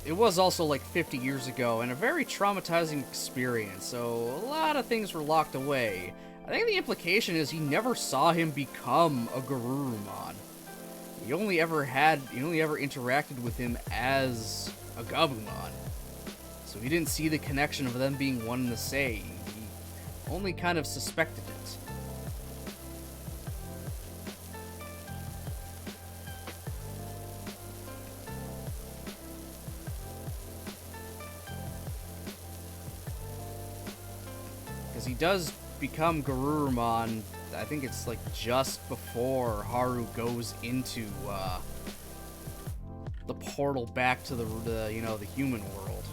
It was also like 50 years ago and a very traumatizing experience, so a lot of things were locked away. I think the implication is he never saw him become a Garurumon. He only ever interacted with him as a Gabumon. So he didn't see the connection of them being one and the same. He only kind of suspected it. Because he does become Garurumon, I think it's like just before Haru goes into the portal back to the human world.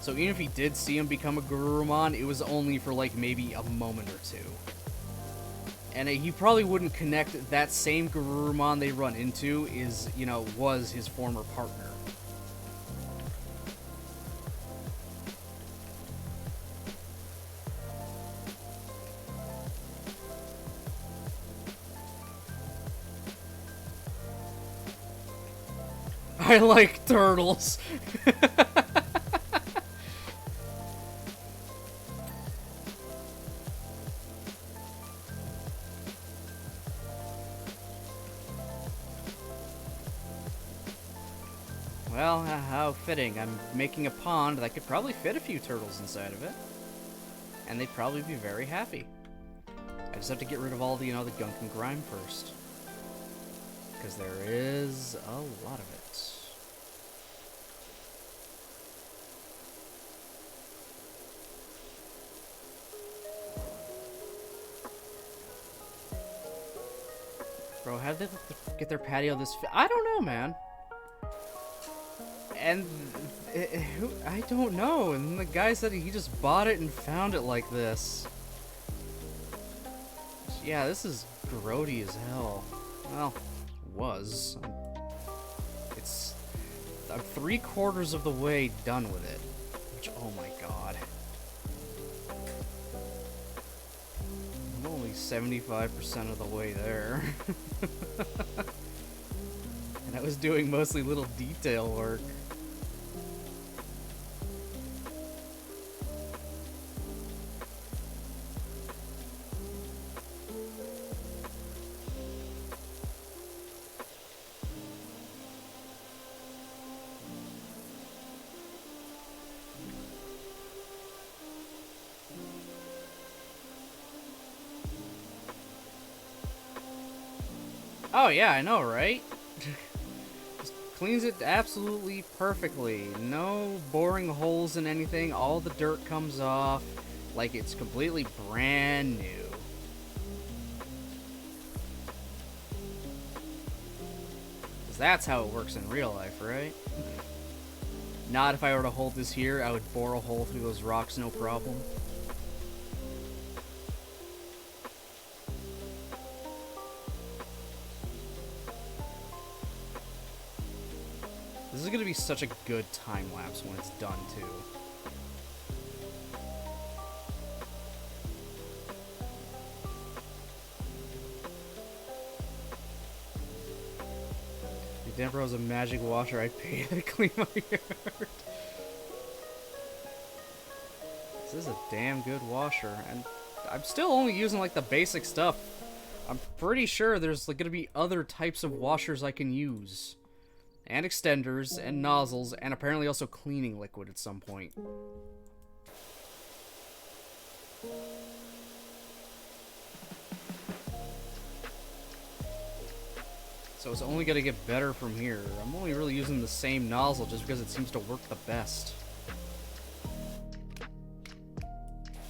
So even if he did see him become a Garurumon, it was only for like maybe a moment or two. And he probably wouldn't connect that same Garurumon they run into was his former partner. I like turtles. Well, how fitting. I'm making a pond that could probably fit a few turtles inside of it. And they'd probably be very happy. I just have to get rid of all the, the gunk and grime first. Because there is a lot of it. Bro, how did they get their patio this... I don't know, man. And... I don't know. And the guy said he just bought it and found it like this. Yeah, this is grody as hell. Well, was. I'm 3/4 of the way done with it. Which, oh my god. I'm only 75% of the way there. And I was doing mostly little detail work. Oh yeah, I know, right? Just cleans it absolutely perfectly. No boring holes in anything. All the dirt comes off like it's completely brand new. Because that's how it works in real life, right? Not if I were to hold this here, I would bore a hole through those rocks, no problem. This is going to be such a good time lapse when it's done, too. The Denver was a magic washer I paid to clean my yard. This is a damn good washer, and I'm still only using like the basic stuff. I'm pretty sure there's like, going to be other types of washers I can use. And extenders, and nozzles, and apparently also cleaning liquid at some point. So it's only going to get better from here. I'm only really using the same nozzle just because it seems to work the best.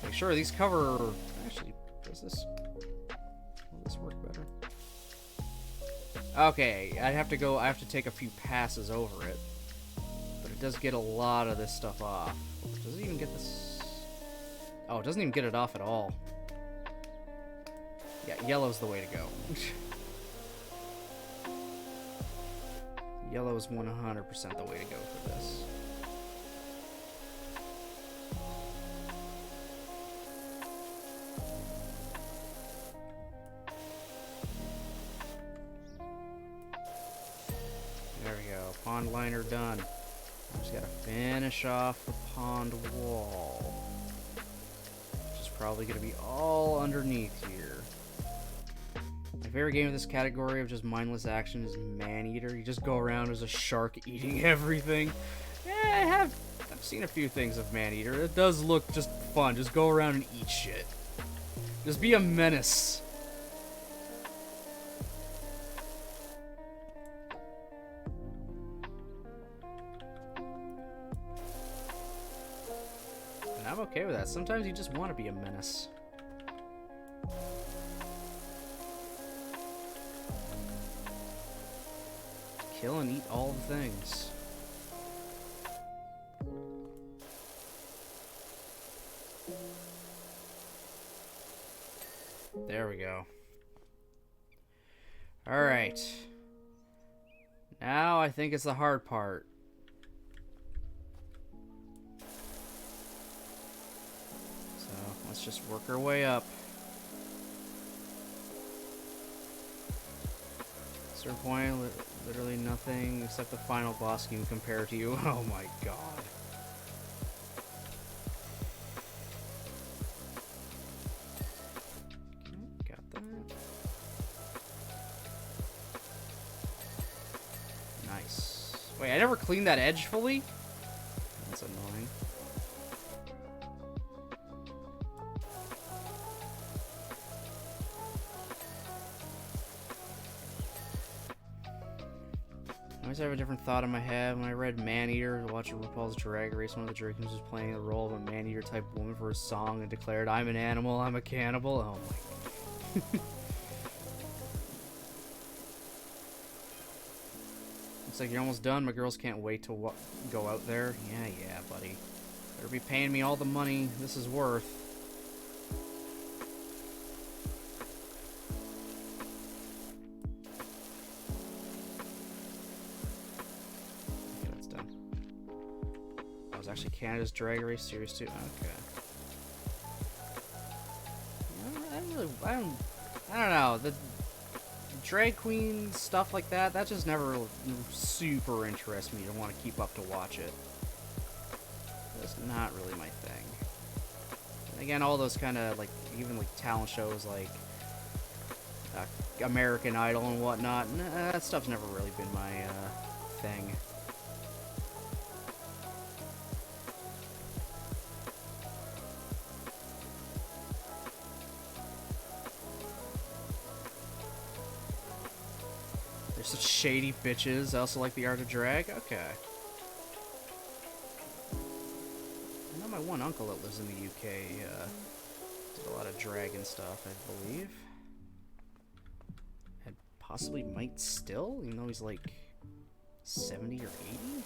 Make sure these cover... Actually, does this... Will this work better? Okay, I have to take a few passes over it. But it does get a lot of this stuff off. Does it even get this... Oh, it doesn't even get it off at all. Yeah, yellow's the way to go. Yellow is 100% the way to go for this. There we go. Pond liner done. I just gotta finish off the pond wall. Which is probably gonna be all underneath here. My favorite game in this category of just mindless action is Maneater. You just go around as a shark eating everything. Yeah, I've seen a few things of Maneater. It does look just fun. Just go around and eat shit. Just be a menace. And I'm okay with that. Sometimes you just want to be a menace. Kill and eat all the things. There we go. Alright. Now I think it's the hard part. So let's just work our way up. At a certain point, literally nothing except the final boss can compare to you. Oh my god. Okay, got that. Nice. Wait, I never cleaned that edge fully? That's annoying. always have a different thought in my head. When I read Maneater, watching RuPaul's Drag Race, one of the drag queens was playing the role of a Maneater type woman for a song and declared, "I'm an animal, I'm a cannibal." Oh my. Looks like you're almost done. My girls can't wait to go out there. Yeah, buddy. Better be paying me all the money this is worth. Actually, Canada's Drag Race Series 2. Okay. I don't know. The drag queen stuff like that, that just never super interests me to want to keep up to watch it. That's not really my thing. And again, all those kind of, like, even like talent shows like American Idol and whatnot, that stuff's never really been my thing. They're such shady bitches. I also like the art of drag. Okay. I know my one uncle that lives in the UK did a lot of drag and stuff, I believe. And possibly might still, even though he's like 70 or 80?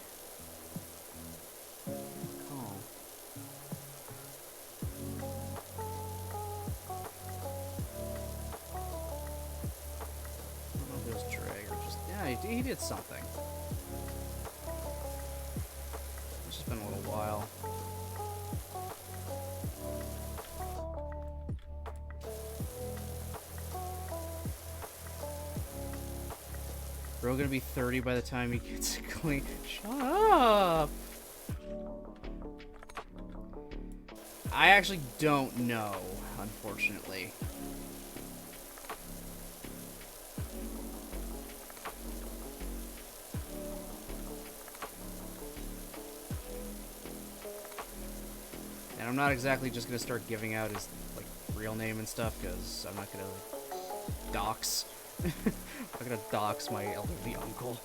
Oh. He did something. It's just been a little while. Bro gonna be 30 by the time he gets clean. Shut up! I actually don't know, unfortunately. And I'm not exactly just gonna start giving out his like real name and stuff, because I'm not gonna like, dox. I'm not gonna dox my elderly uncle.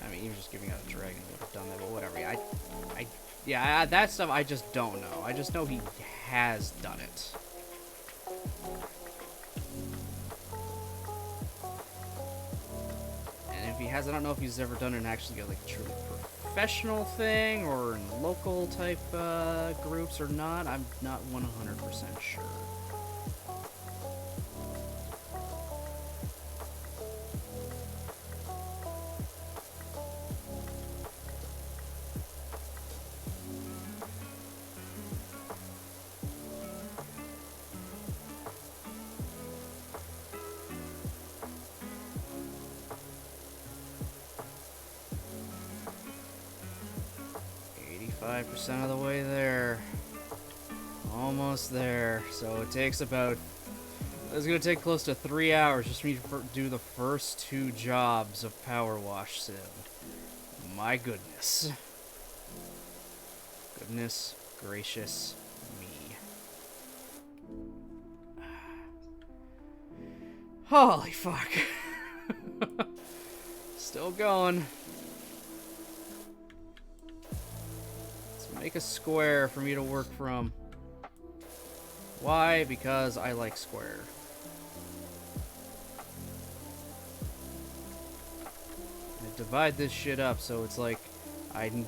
I mean, even just giving out a dragon would have done that, but whatever. Yeah, that stuff I just don't know. I just know he has done it. And if he has, I don't know if he's ever done it in actually like a truly professional thing or in local type groups or not. I'm not 100% sure. 5% of the way there. Almost there. So it takes about... It's going to take close to 3 hours just for me to do the first 2 jobs of PowerWash Sim. My goodness. Goodness gracious me. Holy fuck. Still going. Make a square for me to work from. Why? Because I like square. I divide this shit up so it's like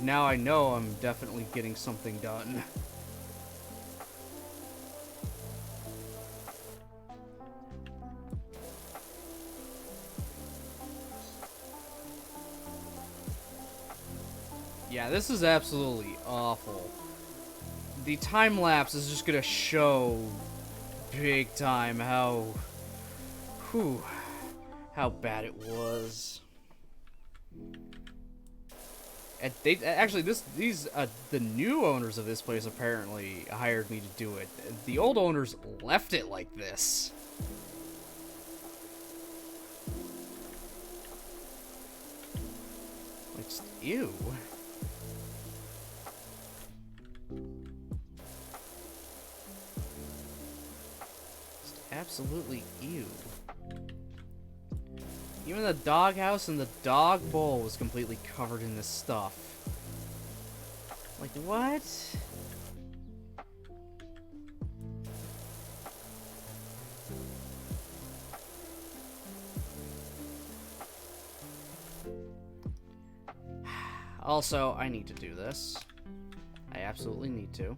now I know I'm definitely getting something done. Yeah, this is absolutely awful. The time lapse is just gonna show big time how bad it was. And they actually the new owners of this place apparently hired me to do it. The old owners left it like this. Like, just, ew. absolutely ew. Even the doghouse and the dog bowl was completely covered in this stuff. Like, what? Also, I need to do this. I absolutely need to.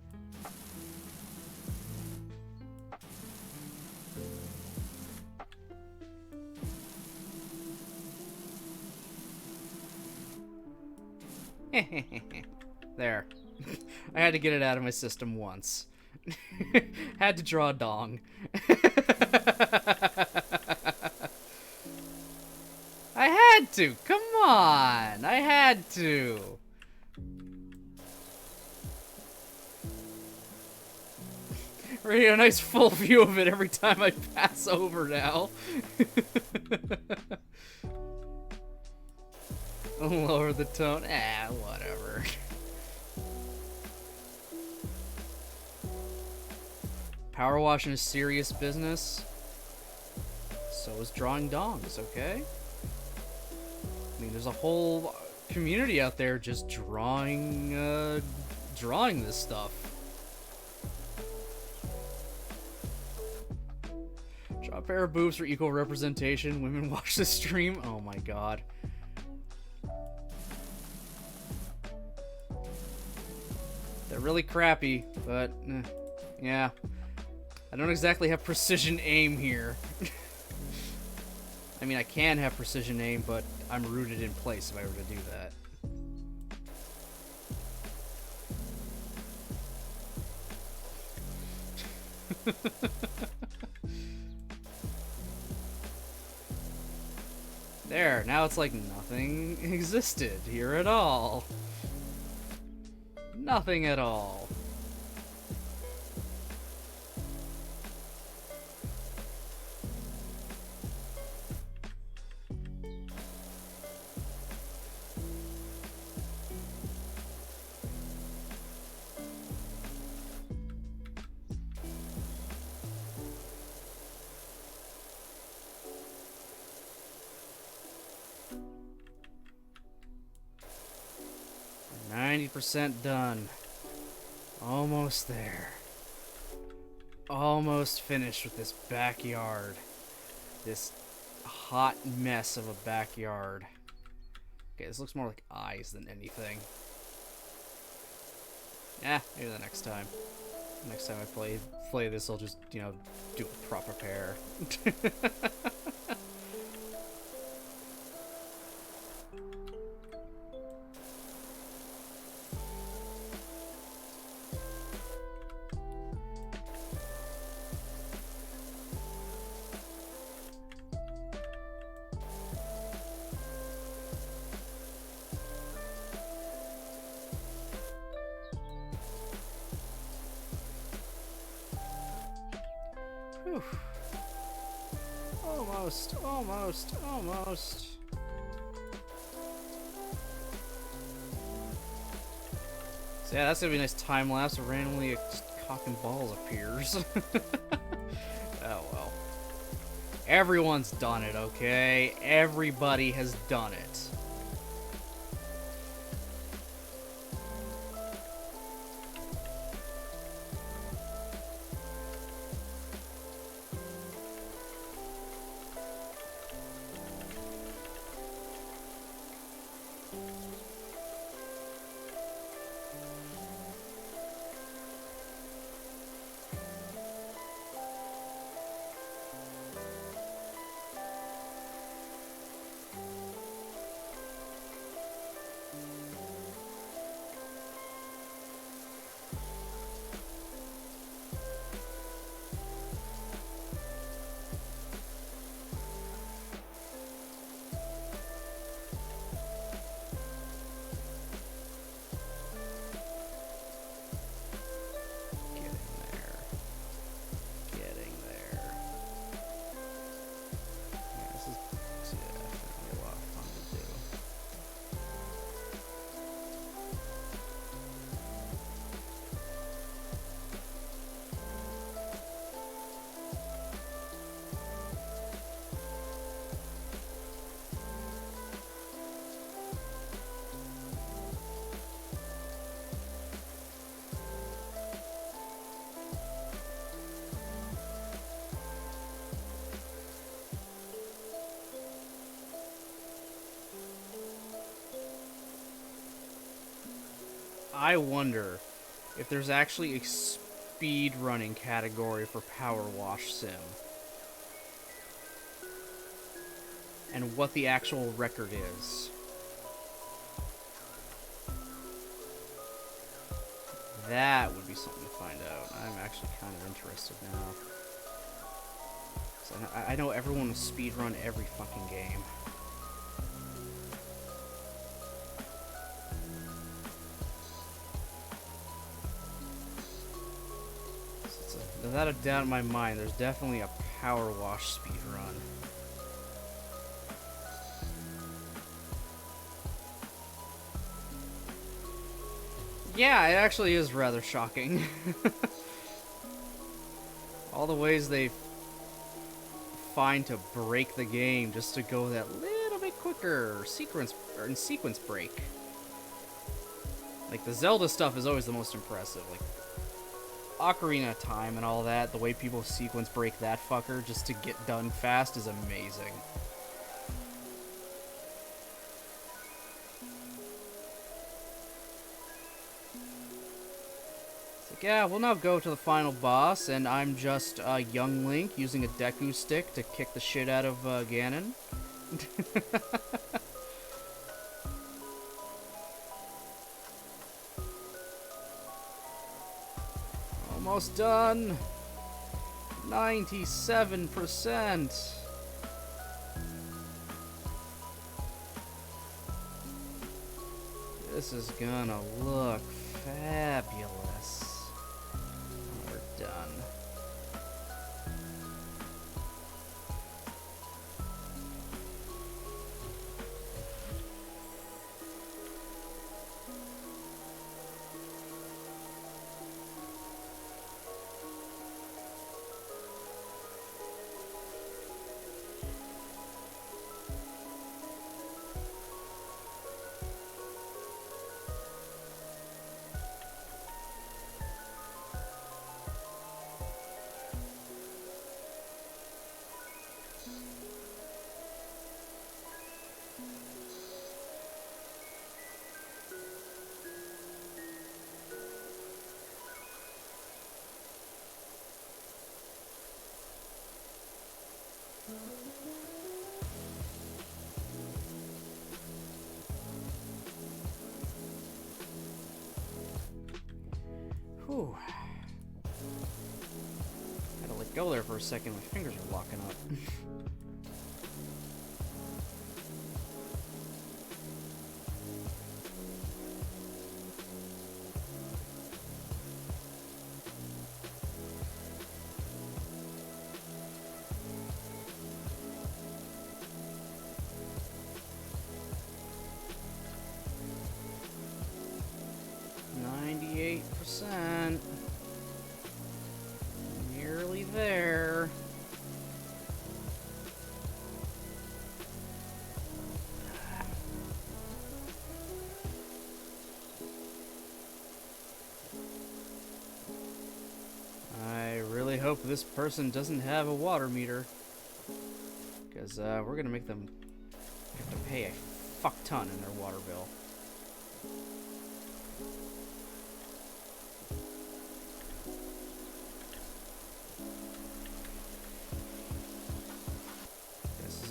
There. I had to get it out of my system once. Had to draw a dong. I had to! Come on! I had to! We're getting a nice full view of it every time I pass over now. Lower the tone. Whatever. PowerWash is serious business. So is drawing dongs, okay? I mean, there's a whole community out there just drawing this stuff. Draw a pair of boobs for equal representation. Women watch the stream. Oh my god. They're really crappy, but yeah. I don't exactly have precision aim here. I mean, I can have precision aim, but I'm rooted in place if I were to do that. There, now it's like nothing existed here at all. Nothing at all. We're 90% done. Almost there. Almost finished with this backyard. This hot mess of a backyard. Okay, this looks more like eyes than anything. Maybe the next time. Next time I play this, I'll just, you know, do a proper pair. Whew. Almost, almost, almost. So yeah, that's gonna be a nice time lapse of randomly just cock and balls appears. Oh well. Everyone's done it, okay? Everybody has done it. I wonder if there's actually a speed running category for PowerWash Sim. And what the actual record is. That would be something to find out. I'm actually kind of interested now. So I know everyone will speedrun every fucking game. Without a doubt in my mind, there's definitely a PowerWash speedrun. Yeah, it actually is rather shocking. All the ways they find to break the game just to go that little bit quicker, or in sequence break. Like the Zelda stuff is always the most impressive. Like Ocarina of Time and all that, the way people sequence break that fucker just to get done fast is amazing. Yeah, we'll now go to the final boss, and I'm just young Link using a Deku stick to kick the shit out of Ganon. Almost done. 97%. This is gonna look fabulous. Done. Whew. Had to let go there for a second. My fingers are locking up. Nearly there. I really hope this person doesn't have a water meter, because we're gonna make them have to pay a fuck ton in their water bill.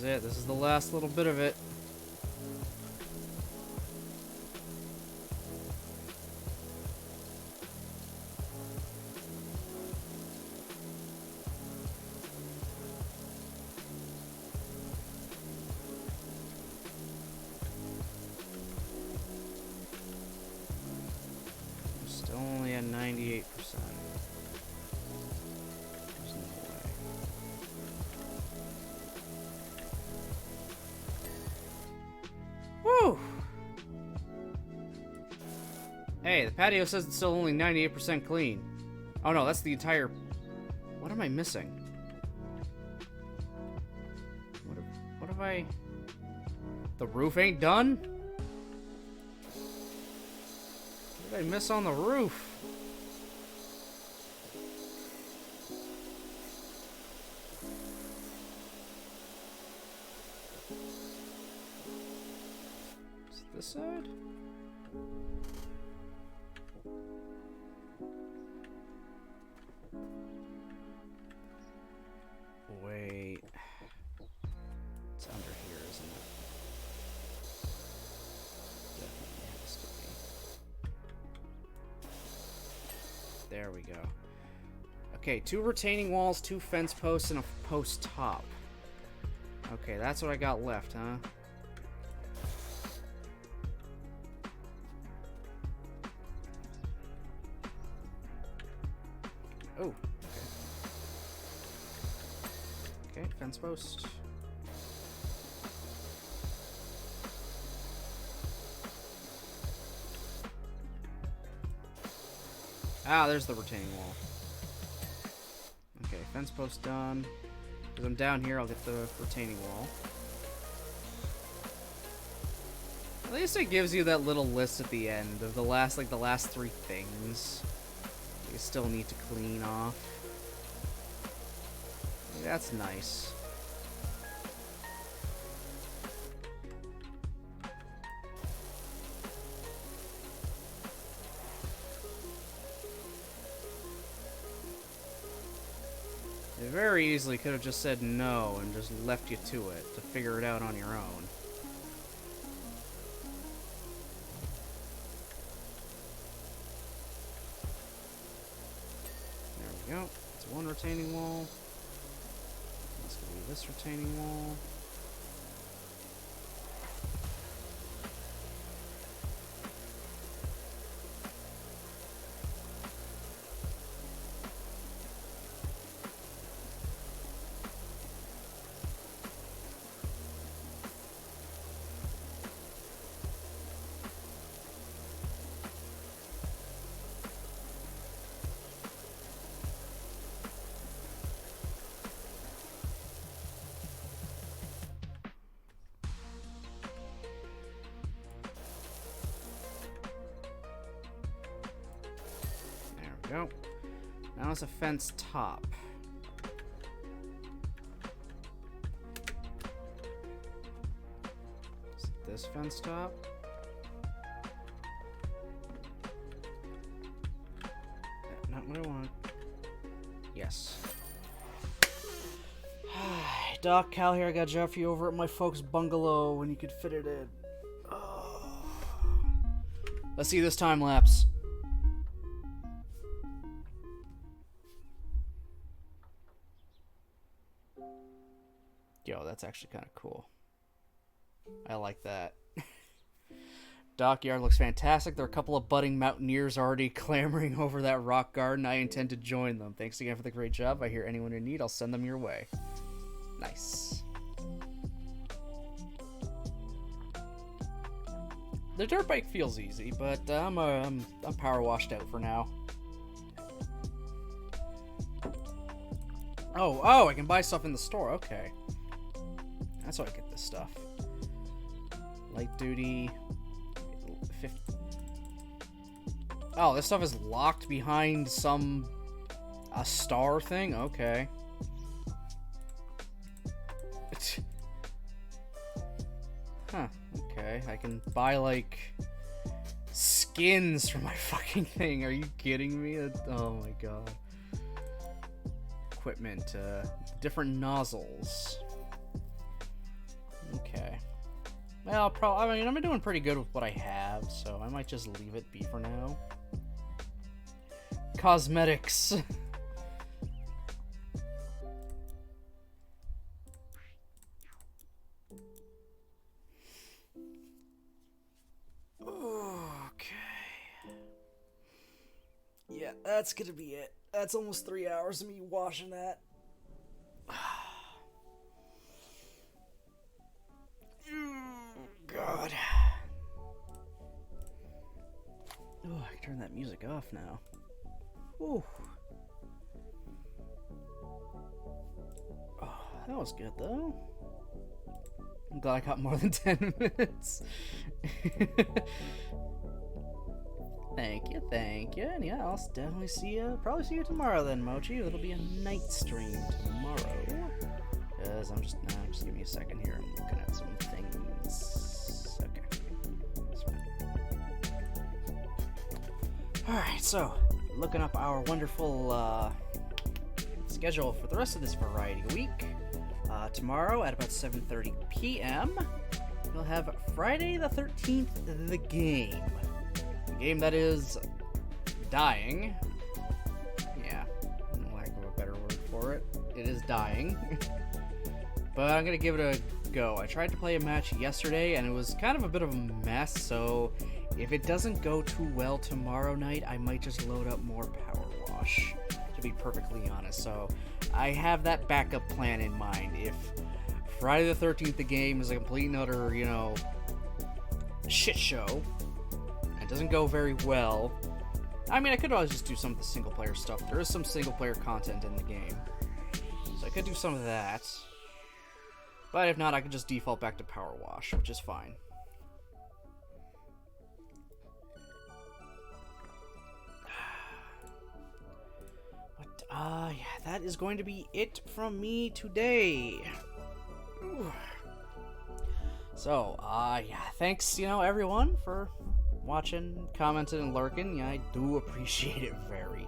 It. This is the last little bit of it. We're still only at 98%. Hey, the patio says it's still only 98% clean. Oh no, that's the entire... What am I missing? What have I... The roof ain't done? What did I miss on the roof? Is it this side? There we go. Okay, 2 retaining walls, 2 fence posts, and a post top. Okay, that's what I got left, huh? Oh. Okay, fence post. Ah, there's the retaining wall. Okay, fence post done. Because I'm down here, I'll get the retaining wall. At least it gives you that little list at the end of the last 3 things you still need to clean off. That's nice. They very easily could have just said no and just left you to it to figure it out on your own. There we go. It's 1 retaining wall. That's gonna be this retaining wall. Go. Now it's a fence top. Is it this fence top? Not what I want. Yes. Doc, Cal here. I got a job for you over at my folks' bungalow when you could fit it in. Oh. Let's see this time lapse. Yo, that's actually kind of cool. I like that. Dockyard looks fantastic. There are a couple of budding mountaineers already clamoring over that rock garden. I intend to join them. Thanks again for the great job. If I hear anyone in need, I'll send them your way. Nice. The dirt bike feels easy, but I'm power washed out for now. Oh, I can buy stuff in the store. Okay. That's how I get this stuff. Light duty. 50. Oh, this stuff is locked behind a star thing? Okay. Huh. Okay. I can buy, like, skins for my fucking thing. Are you kidding me? Oh my god. Equipment. Different nozzles. Okay. Well, I mean, I'm doing pretty good with what I have, so I might just leave it be for now. Cosmetics. Okay. Yeah, that's gonna be it. That's almost 3 hours of me washing that. God. Oh, I can turn that music off now. Ooh. Oh, that was good, though. I'm glad I got more than 10 minutes. Thank you. And yeah, I'll definitely probably see you tomorrow then, Mochi. It'll be a night stream tomorrow. Because just give me a second here. I'm looking at some things. Okay. That's fine. Alright, so, looking up our wonderful schedule for the rest of this variety week. Tomorrow at about 7:30 p.m. we'll have Friday the 13th, the game. The game that is dying. for it. It is dying. But I'm gonna give it a go. I tried to play a match yesterday, and it was kind of a bit of a mess, so if it doesn't go too well tomorrow night, I might just load up more PowerWash, to be perfectly honest. So I have that backup plan in mind. If Friday the 13th, the game is a complete and utter, you know, shit show, and doesn't go very well, I mean, I could always just do some of the single-player stuff. There is some single-player content in the game, so I could do some of that. But if not, I could just default back to PowerWash, which is fine. But, yeah, that is going to be it from me today. Ooh. So, yeah, thanks, you know, everyone, for watching, commenting, and lurking. Yeah, I do appreciate it very,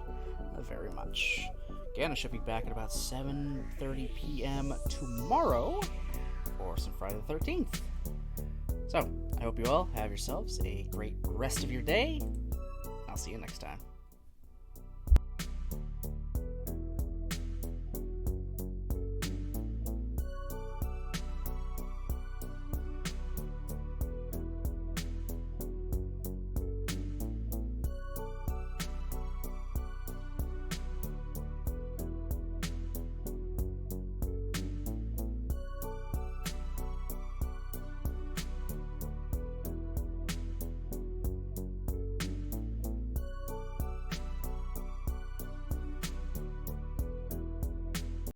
very much. Again, I should be back at about 7:30 p.m. tomorrow for some Friday the 13th. So, I hope you all have yourselves a great rest of your day. I'll see you next time.